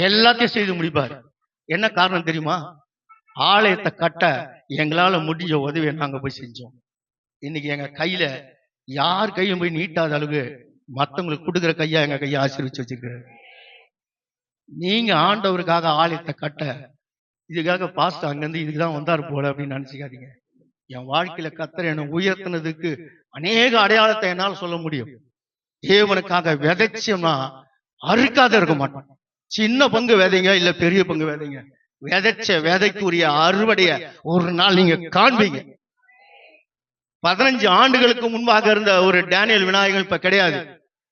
எல்லாத்தையும் செய்து முடிப்பார். என்ன காரணம் தெரியுமா? ஆலயத்தை கட்ட எங்களால முடிஞ்ச உதவியை நாங்க போய் செஞ்சோம். இன்னைக்கு எங்க கையில யார் கையும் போய் நீட்டாத அளவுக்கு மத்தவங்களுக்கு கொடுக்குற கையா எங்க கையை ஆசீர்வச்சு வச்சிருக்கிறாரு. நீங்க ஆண்டவருக்காக ஆலயத்தை கட்ட, இதுக்காக பாஸ்டர் அங்கிருந்து இதுக்குதான் வந்தாரு போல அப்படின்னு நினைச்சுக்காதீங்க. என் வாழ்க்கையில கர்த்தர் என்னை உயர்த்தினதுக்கு அநேக அடையாளத்தை என்னால் சொல்ல முடியும். தேவனுக்காக விதைச்சோம்னா அறுக்காத இருக்க மாட்டோம். சின்ன பங்கு விதைங்க இல்ல பெரிய பங்கு விதைங்க, விதைச்ச விதைக்குரிய அறுவடைய ஒரு நாள் நீங்க காண்பீங்க. 15 ஆண்டுகளுக்கு முன்பாக இருந்த ஒரு டேனியல் விநாயகன் இப்ப கிடையாது.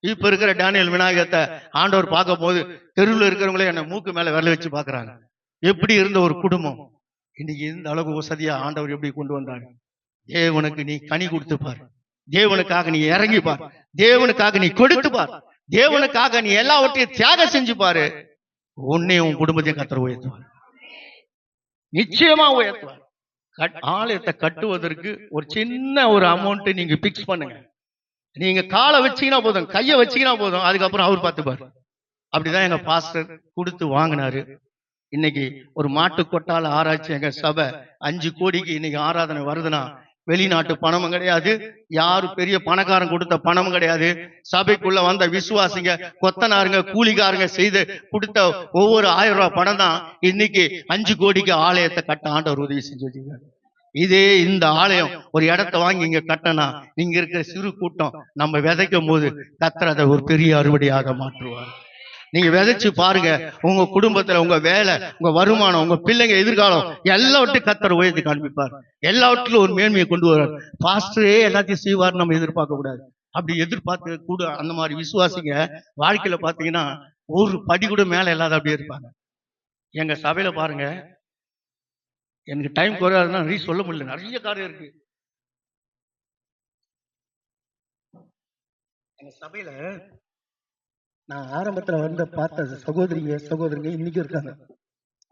இப்ப இருக்கிற டேனியல் விநாயகத்தை ஆண்டவர் பார்க்கும் போது தெருவில் இருக்கிறவங்களே என்ன மூக்கு மேல விரல வச்சு பாக்குறாங்க. எப்படி இருந்த ஒரு குடும்பம் இன்னைக்கு இந்த அளவுக்கு வசதியா ஆண்டவர் எப்படி கொண்டு வந்தாங்க. தேவனுக்கு நீ கனி கொடுத்து பார், தேவனுக்காக நீ இறங்கி பார், தேவனுக்காக நீ கொடுத்து பார், தேவனுக்காக நீ எல்லாவற்றையும் தியாகம் செஞ்சு பாரு. உன்னையும் உன் குடும்பத்தையும் கர்த்தர் உயர்த்துவார், நிச்சயமா உயர்த்துவார். ஆலயத்தை கட்டுவதற்கு ஒரு சின்ன ஒரு அமௌண்ட் நீங்க பிக்ஸ் பண்ணுங்க. நீங்க காலை வச்சீங்கன்னா போதும், கையை வச்சீங்கன்னா போதும், அதுக்கப்புறம் அவர் பார்த்துப்பாரு. அப்படிதான் எங்க பாஸ்டர் கொடுத்து வாங்கினாரு. இன்னைக்கு ஒரு மாட்டு கொட்டால ஆராய்ச்சி எங்க சபை 5 கோடிக்கு இன்னைக்கு ஆராதனை வருதுன்னா வெளிநாட்டு பணமும் கிடையாது, யாரும் பெரிய பணக்காரன் கொடுத்த பணமும் கிடையாது. சபைக்குள்ள வந்த விசுவாசிங்க, கொத்தனாருங்க, கூலிக்காரங்க செய்து கொடுத்த ஒவ்வொரு 1000 ரூபாய் பணம் தான் இன்னைக்கு 5 கோடிக்கு ஆலயத்தை கட்ட ஆண்டவர் உதவி செஞ்சு வச்சிருக்காரு. இதே இந்த ஆலயம் ஒரு இடத்தை வாங்கி இங்க கட்டனா இங்க இருக்கிற சிறு கூட்டம் நம்ம விதைக்கும் போது கர்த்தர் அதை ஒரு பெரிய அறுவடையாக மாற்றுவார். நீங்க விதைச்சு பாருங்க, உங்க குடும்பத்துல உங்க வேலை, உங்க வருமானம், உங்க பிள்ளைங்க எதிர்காலம் எல்லாவற்றையும் கர்த்தர் உயர்த்தி காண்பிப்பார். எல்லாவற்றிலும் ஒரு மேன்மையை கொண்டு வருவார். பாஸ்டரே எல்லாத்தையும் செய்வார் நம்ம எதிர்பார்க்க கூடாது. அப்படி எதிர்பார்த்து கூட அந்த மாதிரி விசுவாசிங்க வாழ்க்கையில பாத்தீங்கன்னா ஒரு படி கூட மேல இல்லாத அப்படியே இருப்பாங்க. எங்க சபையில பாருங்க, எனக்கு டைம் குறையாதுன்னா நிறைய சொல்ல முடியல, நிறைய காரியம் இருக்கு. எங்க சபையில நான் ஆரம்பத்துல வந்து பார்த்த சகோதரிங்க இன்னைக்கு இருக்காங்க.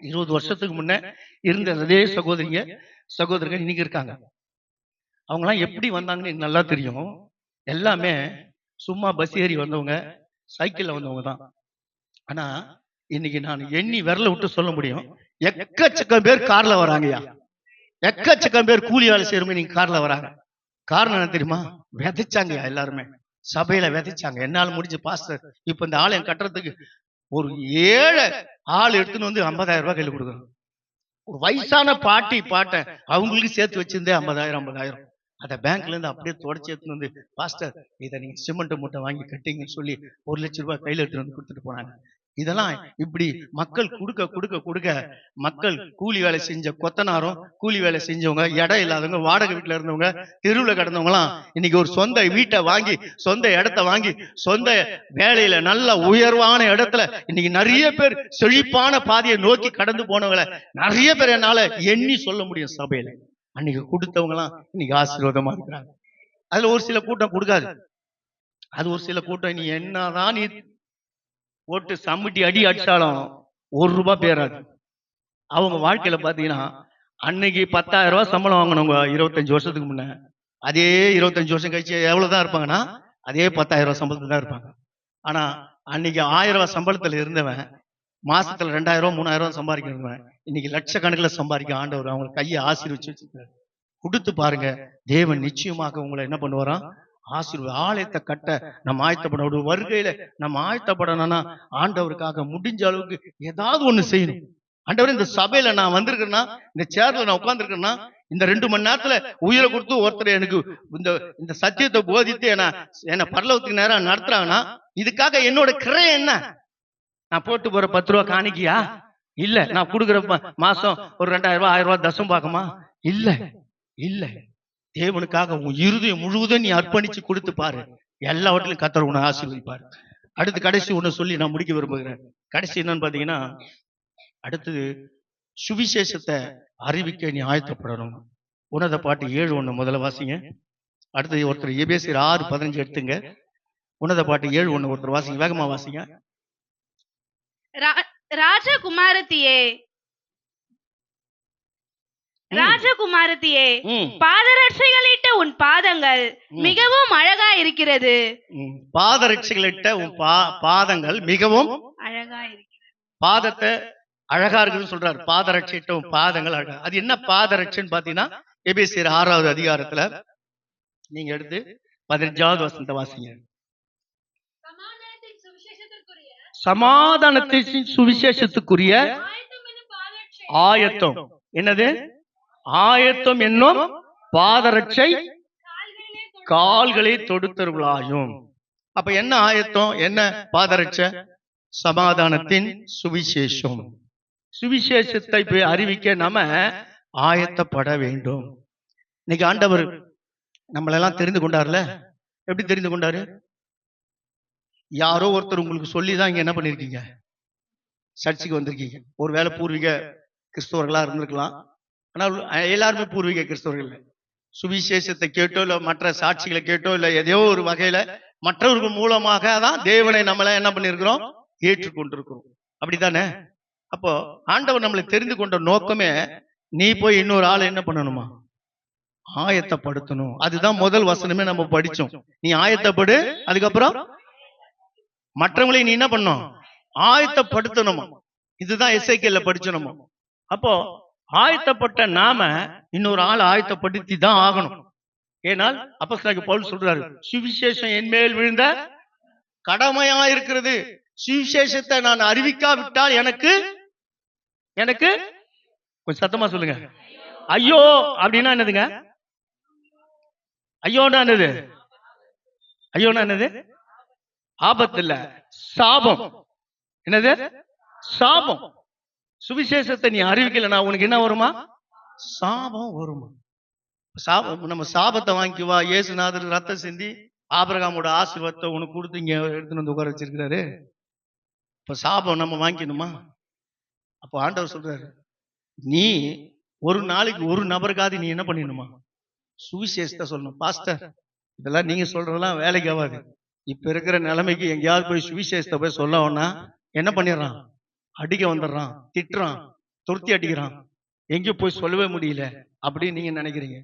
20 வருஷத்துக்கு முன்ன இருந்த அதே சகோதரிங்க இன்னைக்கு இருக்காங்க. அவங்க எல்லாம் எப்படி வந்தாங்கன்னு எனக்கு நல்லா தெரியும். எல்லாமே சும்மா பஸ் ஏறி வந்தவங்க, சைக்கிள்ல வந்தவங்க தான். ஆனா இன்னைக்கு நான் எண்ணி விரல விட்டு சொல்ல முடியும், எக்கச்சக்கம் பேர் கார்ல வராங்கயா, எக்கச்சக்கம் பேர் கூலி வேலை செய்யறவங்க நீங்க கார்ல வராங்க. காரணம் என்ன தெரியுமா? விதைச்சாங்க, எல்லாருமே சபையில விதைச்சாங்க. என்னால முடிஞ்ச பாஸ்டர் இப்ப இந்த ஆலயம் கட்டுறதுக்கு ஒரு 7 ஆள் எடுத்துன்னு வந்து 50,000 ரூபாய் கையில கொடுக்குறாங்க. ஒரு வயசான பாட்டை அவங்களுக்கு சேர்த்து வச்சிருந்தே 50,000 அதை பேங்க்ல இருந்து அப்படியே தொடச்சி எடுத்துன்னு வந்து, பாஸ்டர் இதை நீங்க சிமெண்ட் மூட்டை வாங்கி கட்டிங்கன்னு சொல்லி 1 லட்சம் ரூபாய் கையில எடுத்துட்டு வந்து கொடுத்துட்டு போனாங்க. இதெல்லாம் இப்படி மக்கள் கொடுக்க மக்கள் கூலி வேலை செஞ்ச கொத்தனாரும், கூலி வேலை செஞ்சவங்க, இடம் இல்லாதவங்க, வாடகை வீட்டுல இருந்தவங்க, தெருவில் கிடந்தவங்க எல்லாம் இன்னைக்கு ஒரு சொந்த வீட்டை வாங்கி, சொந்த இடத்த வாங்கி, சொந்த வேலையில நல்ல உயர்வான இடத்துல இன்னைக்கு நிறைய பேர் செழிப்பான பாதையை நோக்கி கடந்து போனவங்களை நிறைய பேர் என்னால எண்ணி சொல்ல முடியும். சபையில அன்னைக்கு கொடுத்தவங்க எல்லாம் இன்னைக்கு ஆசீர்வாதமா இருக்கிறாங்க. அதுல ஒரு சில கூட்டம் கொடுக்காது. அது ஒரு சில கூட்டம் நீ என்னதான் நீ போட்டு சம்மிட்டி அடி அடிச்சாலும் 1 ரூபாய் பேராது. அவங்க வாழ்க்கையில பாத்தீங்கன்னா அன்னைக்கு 10,000 ரூபாய் சம்பளம் வாங்கினவங்க 25 வருஷத்துக்கு முன்ன, அதே 25 வருஷம் கழிச்சு எவ்வளவுதான் இருப்பாங்கன்னா அதே 10,000 ரூபாய் சம்பளத்துல தான் இருப்பாங்க. ஆனா அன்னைக்கு 1000 ரூபாய் சம்பளத்துல இருந்தவன் மாசத்துல 2,000 ரூபாய் 3,000 ரூபாய் சம்பாதிக்கிறவன் இன்னைக்கு லட்சக்கணக்கில் சம்பாதிக்க ஆண்டவர் அவங்க கையை ஆசீர்வச்சு வச்சிருக்காரு. கொடுத்து பாருங்க, தேவன் நிச்சயமாக உங்களை என்ன பண்ணுவாராம்? ஆசீர்வாதம். ஆலயத்தை கட்ட நம்ம ஆயத்தப்பட, வருகையில நம்ம ஆயத்தப்படணும்னா ஆண்டவருக்காக முடிஞ்ச அளவுக்கு ஏதாவது ஒண்ணு செய்யணும். ஆண்டவர் இந்த சபையில நான் வந்திருக்கேன்னா, இந்த சேர்ல நான் உட்கார்ந்துருக்கேன்னா இந்த 2 மணி நேரத்துல உயிரை கொடுத்து ஒருத்தர் எனக்கு இந்த இந்த சத்தியத்தை போதித்து என்ன பரலோகத்துக்கு நேரம் நடத்துறாங்கன்னா இதுக்காக என்னோட கிரை என்ன? நான் போட்டு போற 10 ரூபா காணிக்கையா? இல்ல. நான் கொடுக்குற மாசம் ஒரு 2000 ரூபாய் 1000 ரூபாய் தசம் பார்க்குமா? இல்ல இல்ல. தேவனுக்காக உன் இருதயம் முழுவதும் நீ அர்ப்பணிச்சு கொடுத்து பாரு, எல்லாவற்றிலும் கர்த்தர் உன்னை ஆசீர்வதிப்பார். அடுத்து கடைசி ஒண்ணு சொல்லி நான் முடிக்க விரும்புகிறேன். கடைசி என்னன்னு பாத்தீங்கன்னா, அடுத்தது சுவிசேஷத்தை அறிவிக்க நீ ஆயத்தப்படணும். உன்னத பாட்டு 7:1 முதல்ல வாசிங்க. அடுத்தது ஒருத்தர் எபேசியர் 6:15 எடுத்துங்க. உன்னத பாட்டு 7:1 ஒருத்தர் வாசிங்க, வேகமா வாசிங்க. ராஜகுமாரத்தியே ராஜகுமாரத்தியே, பாதரட்சைகளிட்ட உன் பாதங்கள் மிகவும் அழகா இருக்கிறது. பாதரட்சைகளிட்ட உன் பாதங்கள் மிகவும் அழகா இருக்கிறது. பாதத்தை அழகா இருக்குன்னு சொல்றாரு. பாதரட்சையிட்ட உன் பாதங்கள் அழகா. அது என்ன பாதரட்சைன்னு பாத்தீங்கன்னா, எபேசியர் 6வது அதிகாரத்துல நீங்க எடுத்து 15வது வசனத்தை வாசிங்க. சமாதானத்தின் சுவிசேஷத்துக்குரிய ஆயத்தம். என்னது? ஆயத்தம் என்னும் பாதரட்சை கால்களை தொடுத்தருளாயும். அப்ப என்ன ஆயத்தம், என்ன பாதரட்சை? சமாதானத்தின் சுவிசேஷம். சுவிசேஷத்தை போய் அறிவிக்க நாம ஆயத்தப்பட வேண்டும். இன்னைக்கு ஆண்டவர் நம்மளெல்லாம் தெரிந்து கொண்டார்ல. எப்படி தெரிந்து கொண்டாரு? யாரோ ஒருத்தர் உங்களுக்கு சொல்லிதான் இங்க என்ன பண்ணிருக்கீங்க, சர்ச்சுக்கு வந்திருக்கீங்க. ஒருவேளை பூர்வீக கிறிஸ்தவர்களா இருந்திருக்கலாம், ஆனால் எல்லாருமே பூர்வீக கிறிஸ்தவர்கள் இல்லை. சுவிசேஷத்தை கேட்டோ இல்ல மற்ற சாட்சிகளை கேட்டோ இல்ல ஏதோ ஒரு வகையில மற்றவர்கள் மூலமாக தான் தேவனை நம்மள என்ன பண்ணிருக்கிறோம், ஏற்றுக்கொண்டிருக்கிறோம். அப்படித்தானே? அப்போ ஆண்டவர் நம்மளை தெரிந்து கொண்ட நோக்கமே நீ போய் இன்னொரு ஆளை என்ன பண்ணணுமா, ஆயத்தப்படுத்தணும். அதுதான் முதல் வசனமே நம்ம படிச்சோம். நீ ஆயத்தப்படு, அதுக்கப்புறம் மற்றவங்களை நீ என்ன பண்ணும், ஆயத்தப்படுத்தணுமா. இதுதான் எசேக்கியேல்ல படிச்சோம். அப்போ ஆயத்தப்பட்ட நாம இன்னொரு ஆள் ஆயத்தப்படுத்தி தான் ஆகணும். ஏனால் அப்போஸ்தலனாகிய பவுல் சொல்றாரு, சுவிசேஷம் என் மேல் விழுந்த கடமையா இருக்கிறது. சுவிசேஷத்தை நான் அறிவிக்காவிட்டால் எனக்கு எனக்கு கொஞ்சம் சத்தமா சொல்லுங்க, ஐயோ அப்படின்னா என்னதுங்க? ஐயோன்னா என்னது? ஐயோன்னா என்னது? ஆபத்து இல்ல, சாபம். என்னது? சாபம். சுவிசேஷத்தை நீ அறிவிக்கலனா உனக்கு என்ன வருமா? சாபம் வருமா? சாபம். நம்ம சாபத்தை வாங்கிக்குவா. இயேசுநாதர் ரத்தம் சிந்தி ஆபிரகாமோட ஆசீர்வாதத்தை உனக்கு கொடுத்து இங்க எடுத்துன்னு வந்து உட்கார வச்சிருக்கிறாரு. இப்ப சாபம் நம்ம வாங்கிக்கணுமா? அப்போ ஆண்டவர் சொல்றாரு, நீ ஒரு நாளைக்கு ஒரு நபருக்காவது நீ என்ன பண்ணிடணுமா, சுவிசேஷத்தை சொல்லணும். பாஸ்டர், இதெல்லாம் நீங்க சொல்றதெல்லாம் வேலைக்கு ஆகாது. இப்ப இருக்கிற நிலைமைக்கு எங்கேயாவது போய் சுவிசேஷத்தை போய் சொல்லணும்னா என்ன பண்ணிடுறான், அடிக்க வந்துடுறான், திட்டுறான், துரத்தி அடிக்கிறான், எங்கேயும் போய் சொல்லவே முடியல அப்படின்னு நீங்க நினைக்கிறீங்க.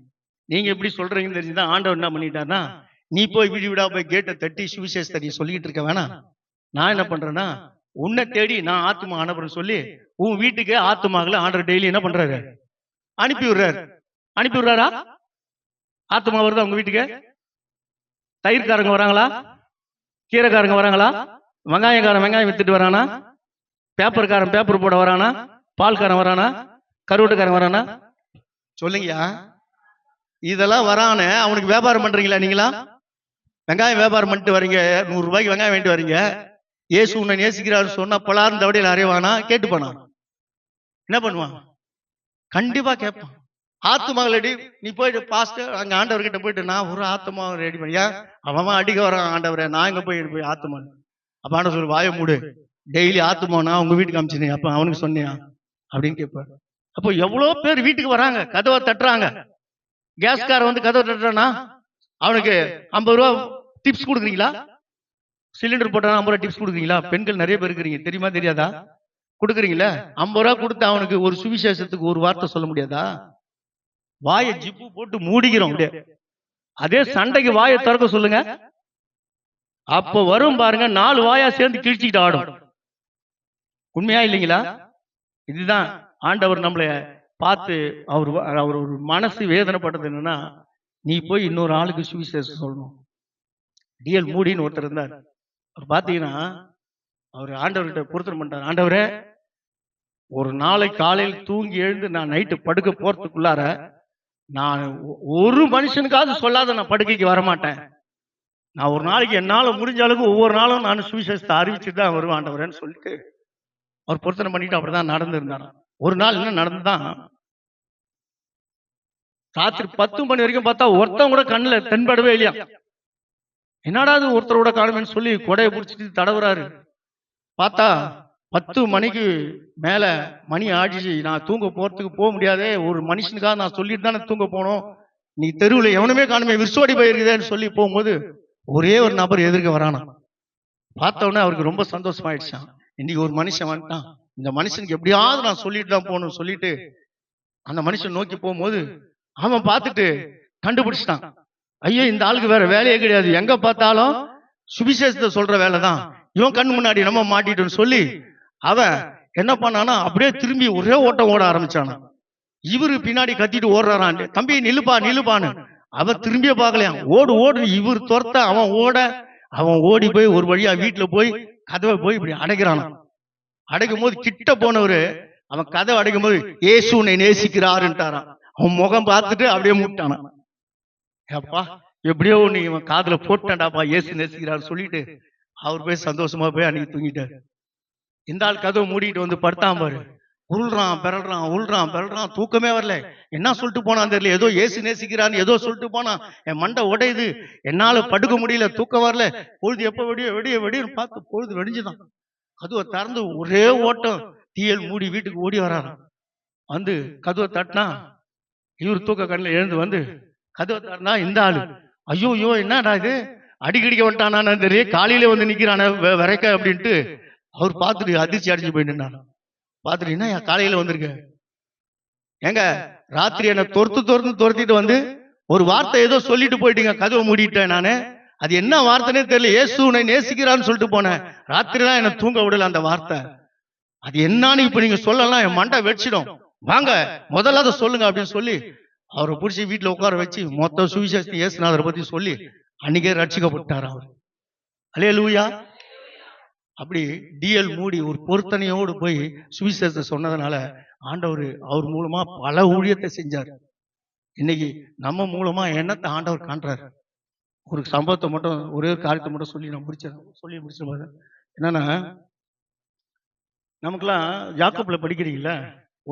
நீங்க எப்படி சொல்றீங்கன்னு தெரிஞ்சுதான் ஆண்டவர் என்ன பண்ணிட்டாருன்னா, நீ போய் வீடு வீடா போய் கேட்டை தட்டி சுவிசேஷத்தை நீ சொல்லிட்டு இருக்க வேணாம். நான் என்ன பண்றேன்னா, உன்னை தேடி நான் ஆத்துமா அனுப்புறேன்னு சொல்லி உன் வீட்டுக்கு ஆத்துமாக்களை ஆண்டவர் டெய்லி என்ன பண்றாரு, அனுப்பி விடுறாரு. அனுப்பி விடுறாரா? ஆத்துமா வருதா உங்க வீட்டுக்கு? தயிர்காரங்க வராங்களா? கீரைக்காரங்க வராங்களா? வெங்காயக்காரன் வெங்காயம் வித்துட்டு வரானா? பேப்பர்காரன் பேப்பர் போட வரானா? பால்காரன் வரானா? கருவட்டுக்காரன் வரானா? சொல்லுங்கயா. இதெல்லாம் வரான அவனுக்கு வியாபாரம் பண்றீங்களா நீங்களா? வெங்காயம் வியாபாரம் பண்ணிட்டு வரீங்க, 100 ரூபாய்க்கு வெங்காயம் வாங்கிட்டு வரீங்க. இயேசு உன்னை நேசிக்கிறாரு சொன்னா பலார்ந்த வடையில் அறைவானா? கேட்டுப்பானா? என்ன பண்ணுவான்? கண்டிப்பா கேட்பான். ஆத்துமாவை ரெடி, நீ போயிட்டு பாஸ்டர் அங்க ஆண்டவர்கிட்ட போயிட்டு நான் ஒரு ஆத்துமாவை ரெடி பண்ணியா, அவன் அடிக்க வரான் ஆண்டவரை, நான் எங்க போய் ஆத்துமா. அப்ப ஆண்டவர் சொல்லு, வாய மூடு, டெய்லி ஆத்துமானா உங்க வீட்டுக்கு அமிச்சினேன், அப்ப அவனுக்கு சொன்னியா அப்படின்னு கேட்பாரு. அப்போ எவ்வளவு பேர் வீட்டுக்கு வராங்க, கதவை தட்டுறாங்க. கேஸ்கார வந்து கதவை தட்டுறானா அவனுக்கு 50 ரூபா டிப்ஸ் கொடுக்குறீங்களா? சிலிண்டர் போட்டா 50 ரூபா டிப்ஸ் கொடுக்குறீங்களா? பெண்கள் நிறைய பேர் இருக்கிறீங்க, தெரியுமா தெரியாதா? கொடுக்குறீங்களா? 50 ரூபா கொடுத்து அவனுக்கு ஒரு சுவிசேஷத்துக்கு ஒரு வார்த்தை சொல்ல முடியாதா? வாயை ஜிப்பு போட்டு மூடிக்கிறோம். அதே சண்டைக்கு வாயை திறக்க சொல்லுங்க, அப்ப வரும் பாருங்க, 4 வாயா சேர்ந்து கிழிச்சிக்கிட்டு ஆடும். உண்மையா இல்லைங்களா? இதுதான் ஆண்டவர் நம்மளை பார்த்து அவர் ஒரு மனசு வேதனைப்பட்டது என்னன்னா, நீ போய் இன்னொரு ஆளுக்கு சுவிசேஷம் சொல்லணும். டிஎல் மூடின்னு ஒருத்தர் இருந்தார். அவர் பாத்தீங்கன்னா அவர் ஆண்டவர்கிட்ட பொருத்தம் பண்றார், ஆண்டவரே ஒரு நாளை காலையில் தூங்கி எழுந்து நான் நைட்டு படுக்க போறதுக்குள்ளார நான் ஒரு மனுஷனுக்காவது சொல்லாத நான் படுக்கைக்கு வரமாட்டேன். நான் ஒரு நாளைக்கு என்னால முடிஞ்ச அளவுக்கு ஒவ்வொரு நாளும் நான் சுவிசேஷத்தை அறிவிச்சுட்டு தான் வருவேன் ஆண்டவரேன்னு சொல்லிட்டு அவர் பொருத்தனை பண்ணிட்டு அப்படிதான் நடந்திருந்தார். ஒரு நாள் என்ன நடந்துதான், ராத்திரி 10 மணி வரைக்கும் பார்த்தா ஒருத்தன் கூட கண்ணுல தென்படவே இல்லையா. என்னடா அது ஒருத்தரோட காணுமேன்னு சொல்லி கொடையை பிடிச்சிட்டு தடவுறாரு. பார்த்தா 10 மணிக்கு மேல மணி ஆடிச்சு. நான் தூங்க போறதுக்கு போக முடியாதே, ஒரு மனுஷனுக்காக நான் சொல்லிட்டு தானே தூங்க போனோம், நீ தெருவில் எவனுமே காணுமே விரிசோடி போயிருக்குதேன்னு சொல்லி போகும்போது ஒரே ஒரு நபர் எதிர்க்க வரானா. பார்த்த உடனே அவருக்கு ரொம்ப சந்தோஷமாயிடுச்சான். இன்னைக்கு ஒரு மனுஷன் வந்துட்டான், இந்த மனுஷனுக்கு எப்படியாவது நான் சொல்லிட்டு தான் போகணும்னு சொல்லிட்டு அந்த மனுஷன் நோக்கி போகும்போது அவன் பார்த்துட்டு கண்டுபிடிச்சிட்டான். ஐயோ, இந்த ஆளுக்கு வேற வேலையே கிடையாது, எங்க பார்த்தாலும் சுவிசேஷத்தை சொல்ற வேலை தான், இவன் கண்ணு முன்னாடி நம்ம மாட்டிட்டோன்னு சொல்லி அவன் என்ன பண்ணானா அப்படியே திரும்பி ஒரே ஓட்டம் ஓட ஆரம்பிச்சானா. இவரு பின்னாடி கத்திட்டு ஓடுறான், தம்பி நில்லுப்பா நில்லுப்பான்னு. அவன் திரும்பியே பார்க்கலையாம். ஓடு ஓடு இவர் துரத்த அவன் ஓடி போய் ஒரு வழியா வீட்டுல போய் கதவை போய் இப்படி அடைக்கிறானா. அடைக்கும் போது கிட்ட போனவரு அவன் கதவை அடைக்கும் போது இயேசு உன்னை நேசிக்கிறாருன்ட்டாரான். அவன் முகம் பார்த்துட்டு அப்படியே மூட்டானா. அப்பா எப்படியோ நீ இவன் காதுல போட்டான்டாப்பா, இயேசு நேசிக்கிறாரு சொல்லிட்டு அவர் போய் சந்தோஷமா போய் அன்னைக்கு தூங்கிட்டாரு. இந்த ஆள் கதவை மூடிட்டு வந்து படுத்தான் பாரு, உருள்றான் பெறல்றான், தூக்கமே வரல. என்ன சொல்லிட்டு போனான் தெரியல, ஏதோ இயேசு நேசிக்கிறான்னு ஏதோ சொல்லிட்டு போனான். என் மண்டை உடையுது, என்னால படுக்க முடியல, தூக்கம் வரல. பொழுது எப்ப வெடியும் பார்த்து பொழுது வெடிஞ்சுதான். கதவை திறந்து ஒரே ஓட்டம் தீயல் மூடி வீட்டுக்கு ஓடி வராராம். வந்து கதவை தட்டினா இவர் தூக்க கண்ணில் எழுந்து வந்து கதவை திறந்தா இந்த ஆளு, ஐயோ என்னடா இது அடிக்கடிக்க வந்துட்டானா தெரியும், காலையில வந்து நிக்கிறான விரைக்க அப்படின்ட்டு அவர் பார்த்துட்டு அதிர்ச்சி அடிச்சு போயிட்டு பார்த்துட்டு, என்ன காலையில வந்திருக்க, ஏங்க ராத்திரி என்ன துரத்திட்டு வந்து ஒரு வார்த்தை ஏதோ சொல்லிட்டு போயிட்டீங்க, கதவை மூடிட்டேன் நானு, அது என்ன வார்த்தைனே தெரியல, இயேசு உன்னை நேசிக்கிறான்னு சொல்லிட்டு போனேன், ராத்திரி தான் என்ன தூங்க விடல அந்த வார்த்தை, அது என்னன்னு இப்ப நீங்க சொல்லலாம், என் மண்டை வெடிச்சிடும், வாங்க முதல்ல அதை சொல்லுங்க அப்படின்னு சொல்லி அவரை பிடிச்சி வீட்டுல உட்கார வச்சு மொத்த சுவிசேஷத்தை இயேசுநாதரை பத்தி சொல்லி அன்னைக்கே ரட்சிக்கப்பட்டார் அவர். அல்லேலூயா. அப்படி டிஎல் மூடி ஒரு பொருத்தனையோடு போய் சுவிசேஷத்தை சொன்னதுனால ஆண்டவர் அவர் மூலமா பல ஊழியத்தை செஞ்சார். இன்னைக்கு நம்ம மூலமா என்னத்தை ஆண்டவர் காண்றாரு. ஒரு சம்பவத்தை மட்டும் ஒரே ஒரு காரியத்தை மட்டும் சொல்லி நான் முடிச்சேன். என்னன்னா, நமக்குலாம் யாக்கோப்ல படிக்கிறீங்களா,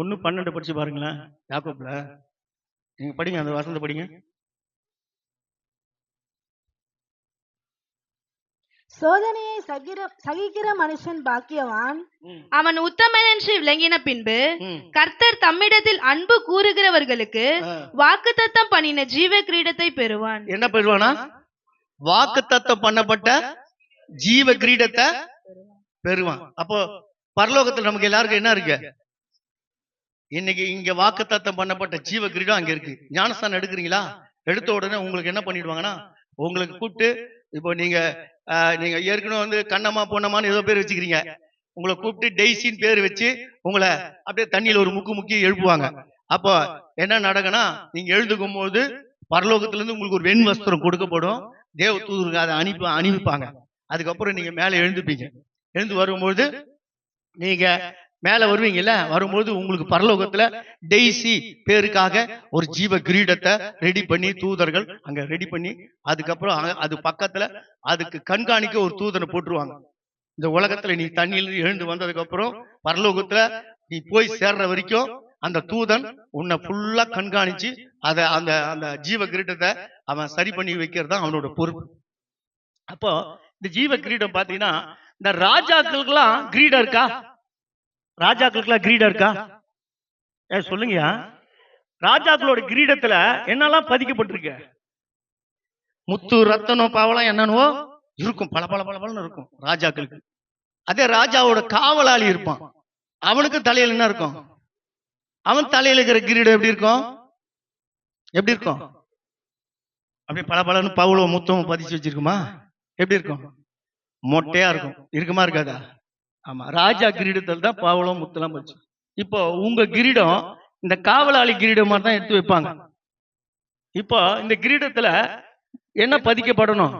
1:12 படிச்சு பாருங்களேன். யாக்கோப்ல நீங்க படிங்க, அந்த வசனத்தை படிங்க. சோதனையை சகிக்கிற மனுஷன் பாக்கியவான், அவன் உத்தமன் என்று விளங்கின பின்பு கர்த்தர் தம்மிடத்தில் அன்பு கூறுகிறவர்களுக்கு வாக்குத்தத்தம் பண்ணின ஜீவ கிரீடத்தை பெறுவான். என்ன பெறுவானா? வாக்குத்தத்தம் பண்ணப்பட்ட ஜீவ கிரீடத்தை பெறுவான். அப்போ பரலோகத்தில் நமக்கு எல்லாருக்கும் என்ன இருக்கு? இன்னைக்கு இங்க வாக்குத்தத்தம் பண்ணப்பட்ட ஜீவ கிரீடம் அங்க இருக்கு. ஞானஸ்தானம் எடுக்கிறீங்களா? எடுத்த உடனே உங்களுக்கு என்ன பண்ணிடுவாங்கன்னா, உங்களுக்கு கூப்பிட்டு, இப்போ நீங்க ஏற்கனவே வந்து கண்ணம்மா பொண்ணம்மான்னு ஏதோ பேர் வச்சுக்கிறீங்க, உங்களை கூப்பிட்டு டெய்சின்னு பேர் வச்சு உங்களை அப்படியே தண்ணியில ஒரு முக்கி எழுப்புவாங்க. அப்போ என்ன நடக்குன்னா, நீங்க எழுதுக்கும் போது பரலோகத்துல இருந்து உங்களுக்கு ஒரு வெண் வஸ்திரம் கொடுக்கப்படும், தேவ தூதருக்கு அதை அணிவிப்பாங்க. அதுக்கப்புறம் நீங்க மேல எழுந்துப்பீங்க. எழுந்து வரும்போது நீங்க மேல வருவீங்கல்ல, வரும்போது உங்களுக்கு பரலோகத்துல டெய்சி பேருக்காக ஒரு ஜீவ கிரீடத்தை ரெடி பண்ணி தூதர்கள் அங்க ரெடி பண்ணி, அதுக்கப்புறம் அது பக்கத்துல அதுக்கு கண்காணிக்க ஒரு தூதனை போட்டுருவாங்க. இந்த உலகத்துல நீ தண்ணியில எழுந்து வந்ததுக்கு அப்புறம் பரலோகத்துல நீ போய் சேர்ற வரைக்கும் அந்த தூதன் உன்னை ஃபுல்லா கண்காணிச்சு அதை அந்த அந்த ஜீவ கிரீடத்தை அவன் சரி பண்ணி வைக்கிறது தான் அவனோட பொறுப்பு. அப்போ இந்த ஜீவ கிரீடம் பாத்தீங்கன்னா, இந்த ராஜாக்களுக்கெல்லாம் கிரீடம் இருக்கா? ராஜாக்களுக்கெல்லாம் கிரீடம் இருக்கா? சொல்லுங்க. ராஜாக்களோட கிரீடத்துல என்னெல்லாம் பதிக்கப்பட்டிருக்கு? முத்து ரத்தனம் பவளம் என்னன்னோ இருக்கும், பல பல பலன்னு இருக்கும் ராஜாக்களுக்கு. அதே ராஜாவோட காவலாளி இருப்பான், அவனுக்கு தலையில என்ன இருக்கும்? அவன் தலையில இருக்கிற கிரீடம் எப்படி இருக்கும்? எப்படி இருக்கும்? அப்படி பல பலன்னு பவளம் முத்தம் பதிச்சு வச்சிருக்குமா? எப்படி இருக்கும்? மொட்டையா இருக்கும். இருக்குமா இருக்காதா? ஆமா, ராஜா கிரீடத்தில் தான் பவளம் முத்தெல்லாம் பதிச்சு. இப்போ உங்க கிரீடம் இந்த காவலாளி கிரீடம் மாதிரி தான் எடுத்து வைப்பாங்க. இப்போ இந்த கிரீடத்துல என்ன பதிக்கப்படணும்?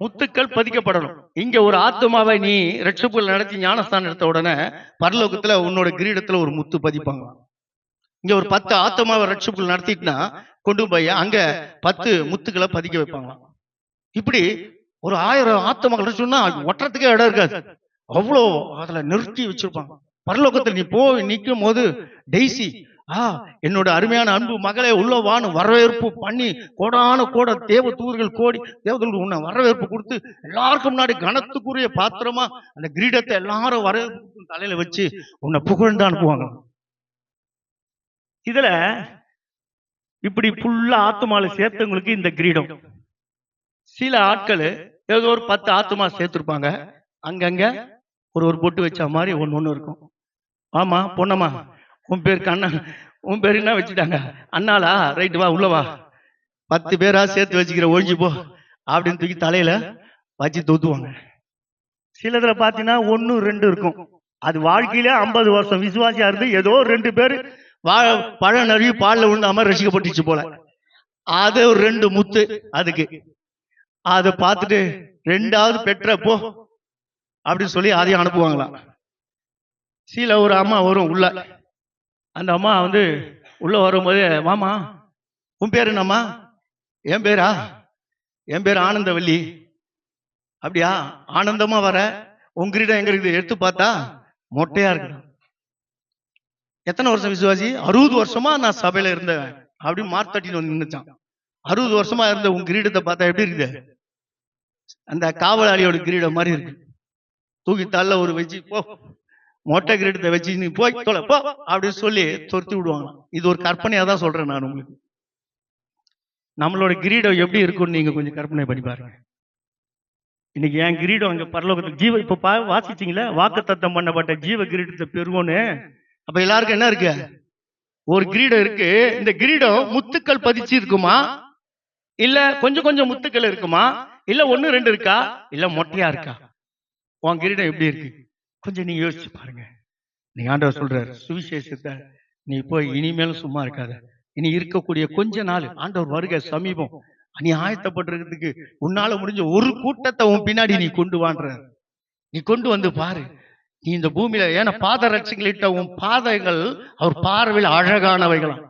முத்துக்கள் பதிக்கப்படணும். இங்க ஒரு ஆத்மாவை நீ ரட்சிப்புகள் நடத்தி ஞானஸ்தானம் எடுத்த உடனே பரலோகத்துல உன்னோட கிரீடத்துல ஒரு முத்து பதிப்பாங்க. இங்க ஒரு 10 ஆத்மாவை ரட்சிப்புகள் நடத்திட்டுனா கொண்டு போய் அங்க 10 முத்துக்களை பதிக்க வைப்பாங்களாம். இப்படி ஒரு 1000 ஆத்மாக்கள் சொன்னா ஒட்டுறதுக்கே இடம் இருக்காது, அவ்வளோ அதுல நிறுத்தி வச்சிருப்பாங்க. பரலோகத்தில் நீ போய் நிற்கும் போது டெய்ஸி என்னோட அருமையான அன்பு மகளே உள்ளவான்னு வரவேற்பு பண்ணி கோடான கோட தேவ தூதர்கள் கோடி தேவதூர்கள் உன்னை வரவேற்பு கொடுத்து எல்லாருக்கும் முன்னாடி கனத்துக்குரிய பாத்திரமா அந்த கிரீடத்தை எல்லாரும் வரவேற்பு தலையில வச்சு உன்னை புகழ்ந்து அனுப்புவாங்க. இதுல இப்படி ஃபுல்லா ஆத்துமால சேர்த்தவங்களுக்கு இந்த கிரீடம். சில ஆட்கள் ஏதோ ஒரு 10 ஆத்துமா சேர்த்திருப்பாங்க, அங்கங்க ஒரு பொட்டு வச்ச மாதிரி ஒண்ணு இருக்கும். ஆமா பொண்ணம்மா, உன் பேர் கண்ணன், உன் பேர் என்ன வச்சுட்டாங்க? அண்ணாளா? ரைட்டு, வா உள்ள வா. 10 பேரா சேர்த்து வச்சுக்கிற, ஒழிஞ்சு போ அப்படின்னு தூக்கி தலையில வச்சு தூத்துவாங்க. சிலதுல பாத்தீங்கன்னா 1 2 இருக்கும். அது வாழ்க்கையில 50 வருஷம் விசுவாசியா இருந்து ஏதோ 2 பேர் பழ நறுவி பால்ல விழுந்தாம ரசிக்கப்பட்டுச்சு போல, அது ஒரு 2 முத்து. அதுக்கு அதை பார்த்துட்டு 2வது பெற்றப்போ அப்படின்னு சொல்லி அதையும் அனுப்புவாங்களாம். சில ஒரு அம்மா வரும் உள்ள, அந்த அம்மா உள்ள வரும்போது, மாமா உன் பேரு என்னம்மா? என் பேரா? என் பேர் ஆனந்தவல்லி. அப்படியா, ஆனந்தமா வர, உங்ககிட்ட எங்க இருக்குது? எடுத்து பார்த்தா மொட்டையா இருக்கு. எத்தனை வருஷம் விசுவாசி? 60 வருஷமா நான் சபையில இருந்தேன் அப்படின்னு மார்த்தட்டின்னு வந்து நின்னுச்சான். 60 வருஷமா இருந்த உன் கிரீடத்தை பார்த்தா எப்படி இருக்குது? அந்த காவலாளியோட கிரீடம் மாதிரி இருக்கு. தூக்கி தள்ள ஒரு வச்சு, போ மொட்டை கிரீடத்தை வச்சு நீ போய் தொலை போ அப்படின்னு சொல்லி துரத்தி விடுவாங்க. இது ஒரு கற்பனையா தான் சொல்றேன் நான் உங்களுக்கு. நம்மளோட கிரீடம் எப்படி இருக்கும்னு நீங்க கொஞ்சம் கற்பனை பண்ணி பாருங்க. இன்னைக்கு என் கிரீடம் அங்க பரலோகத்துக்கு ஜீவ, இப்ப வாசிச்சீங்களா, வாக்குத்தத்தம் பண்ணப்பட்ட ஜீவ கிரீடத்தை பெறுவோன்னு. அப்ப எல்லாருக்கும் என்ன இருக்கு? ஒரு கிரீடம் இருக்கு. இந்த கிரீடம் முத்துக்கள் பதிச்சு இருக்குமா, இல்ல கொஞ்சம் கொஞ்சம் முத்துக்கள் இருக்குமா, இல்ல 1 2 இருக்கா, இல்ல மொட்டையா இருக்கா? உன் கிரீடம் எப்படி இருக்கு? கொஞ்சம் நீங்க யோசிச்சு பாருங்க. நீங்க ஆண்டவர் சொல்றாரு, சுவிசேஷத்தை நீ போய் இனிமேலும் சும்மா இருக்காத. இனி இருக்கக்கூடிய கொஞ்ச நாள் ஆண்டவர் வருகை சமீபம். நீ ஆயத்தப்பட்டிருக்கிறதுக்கு உன்னால முடிஞ்ச ஒரு கூட்டத்தை உன் பின்னாடி நீ கொண்டு வான்ற. நீ கொண்டு வந்து பாரு. நீ இந்த பூமியில, ஏன்னா பாத ரட்சங்களிட்ட உன் பாதைகள் அவர் பார்வையில் அழகானவைகளாம்.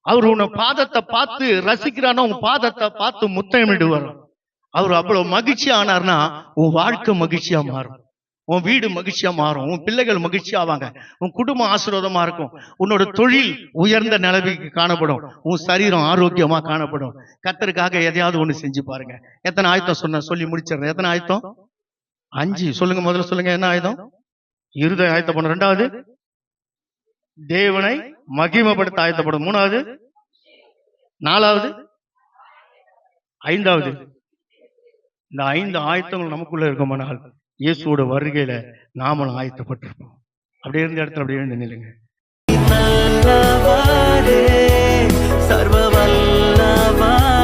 அவர் உன்னை பாதத்தை பார்த்து ரசிக்கிறானோ, உன் பாதத்தை பார்த்து முத்தமிடுவார். அவர் அவ்வளவு மகிழ்ச்சி ஆனார்னா உன் வாழ்க்கை மகிழ்ச்சியா மாறும், உன் வீடு மகிழ்ச்சியா மாறும், உன் பிள்ளைகள் மகிழ்ச்சியா ஆவாங்க, உன் குடும்பம் ஆசீர்வாதமா இருக்கும், உன்னோட தொழில் உயர்ந்த நிலைமைக்கு காணப்படும், உன் சரீரம் ஆரோக்கியமா காணப்படும். கர்த்தருக்காக எதையாவது ஒண்ணு செஞ்சு பாருங்க. எத்தனை ஆயத்தம் சொல்லி முடிச்சிடுறேன். எத்தனை ஆயத்தம்? 5 சொல்லுங்க. முதல்ல சொல்லுங்க, என்ன ஆயுதம்? இருதயம் ஆயத்தப்படும். 2வது தேவனை மகிமைப்படுத்த ஆயத்தப்படும். 3வது, 4வது, 5வது. இந்த 5 ஆயத்தங்கள் நமக்குள்ள இருக்குமானால் இயேசுவோட வருகையில நாமளும் ஆயத்தப்பட்டிருப்போம். அப்படியே இருந்த இடத்துல அப்படியே எழுந்து நில்லுங்க. நல்லவரே, சர்வ வல்லவர்.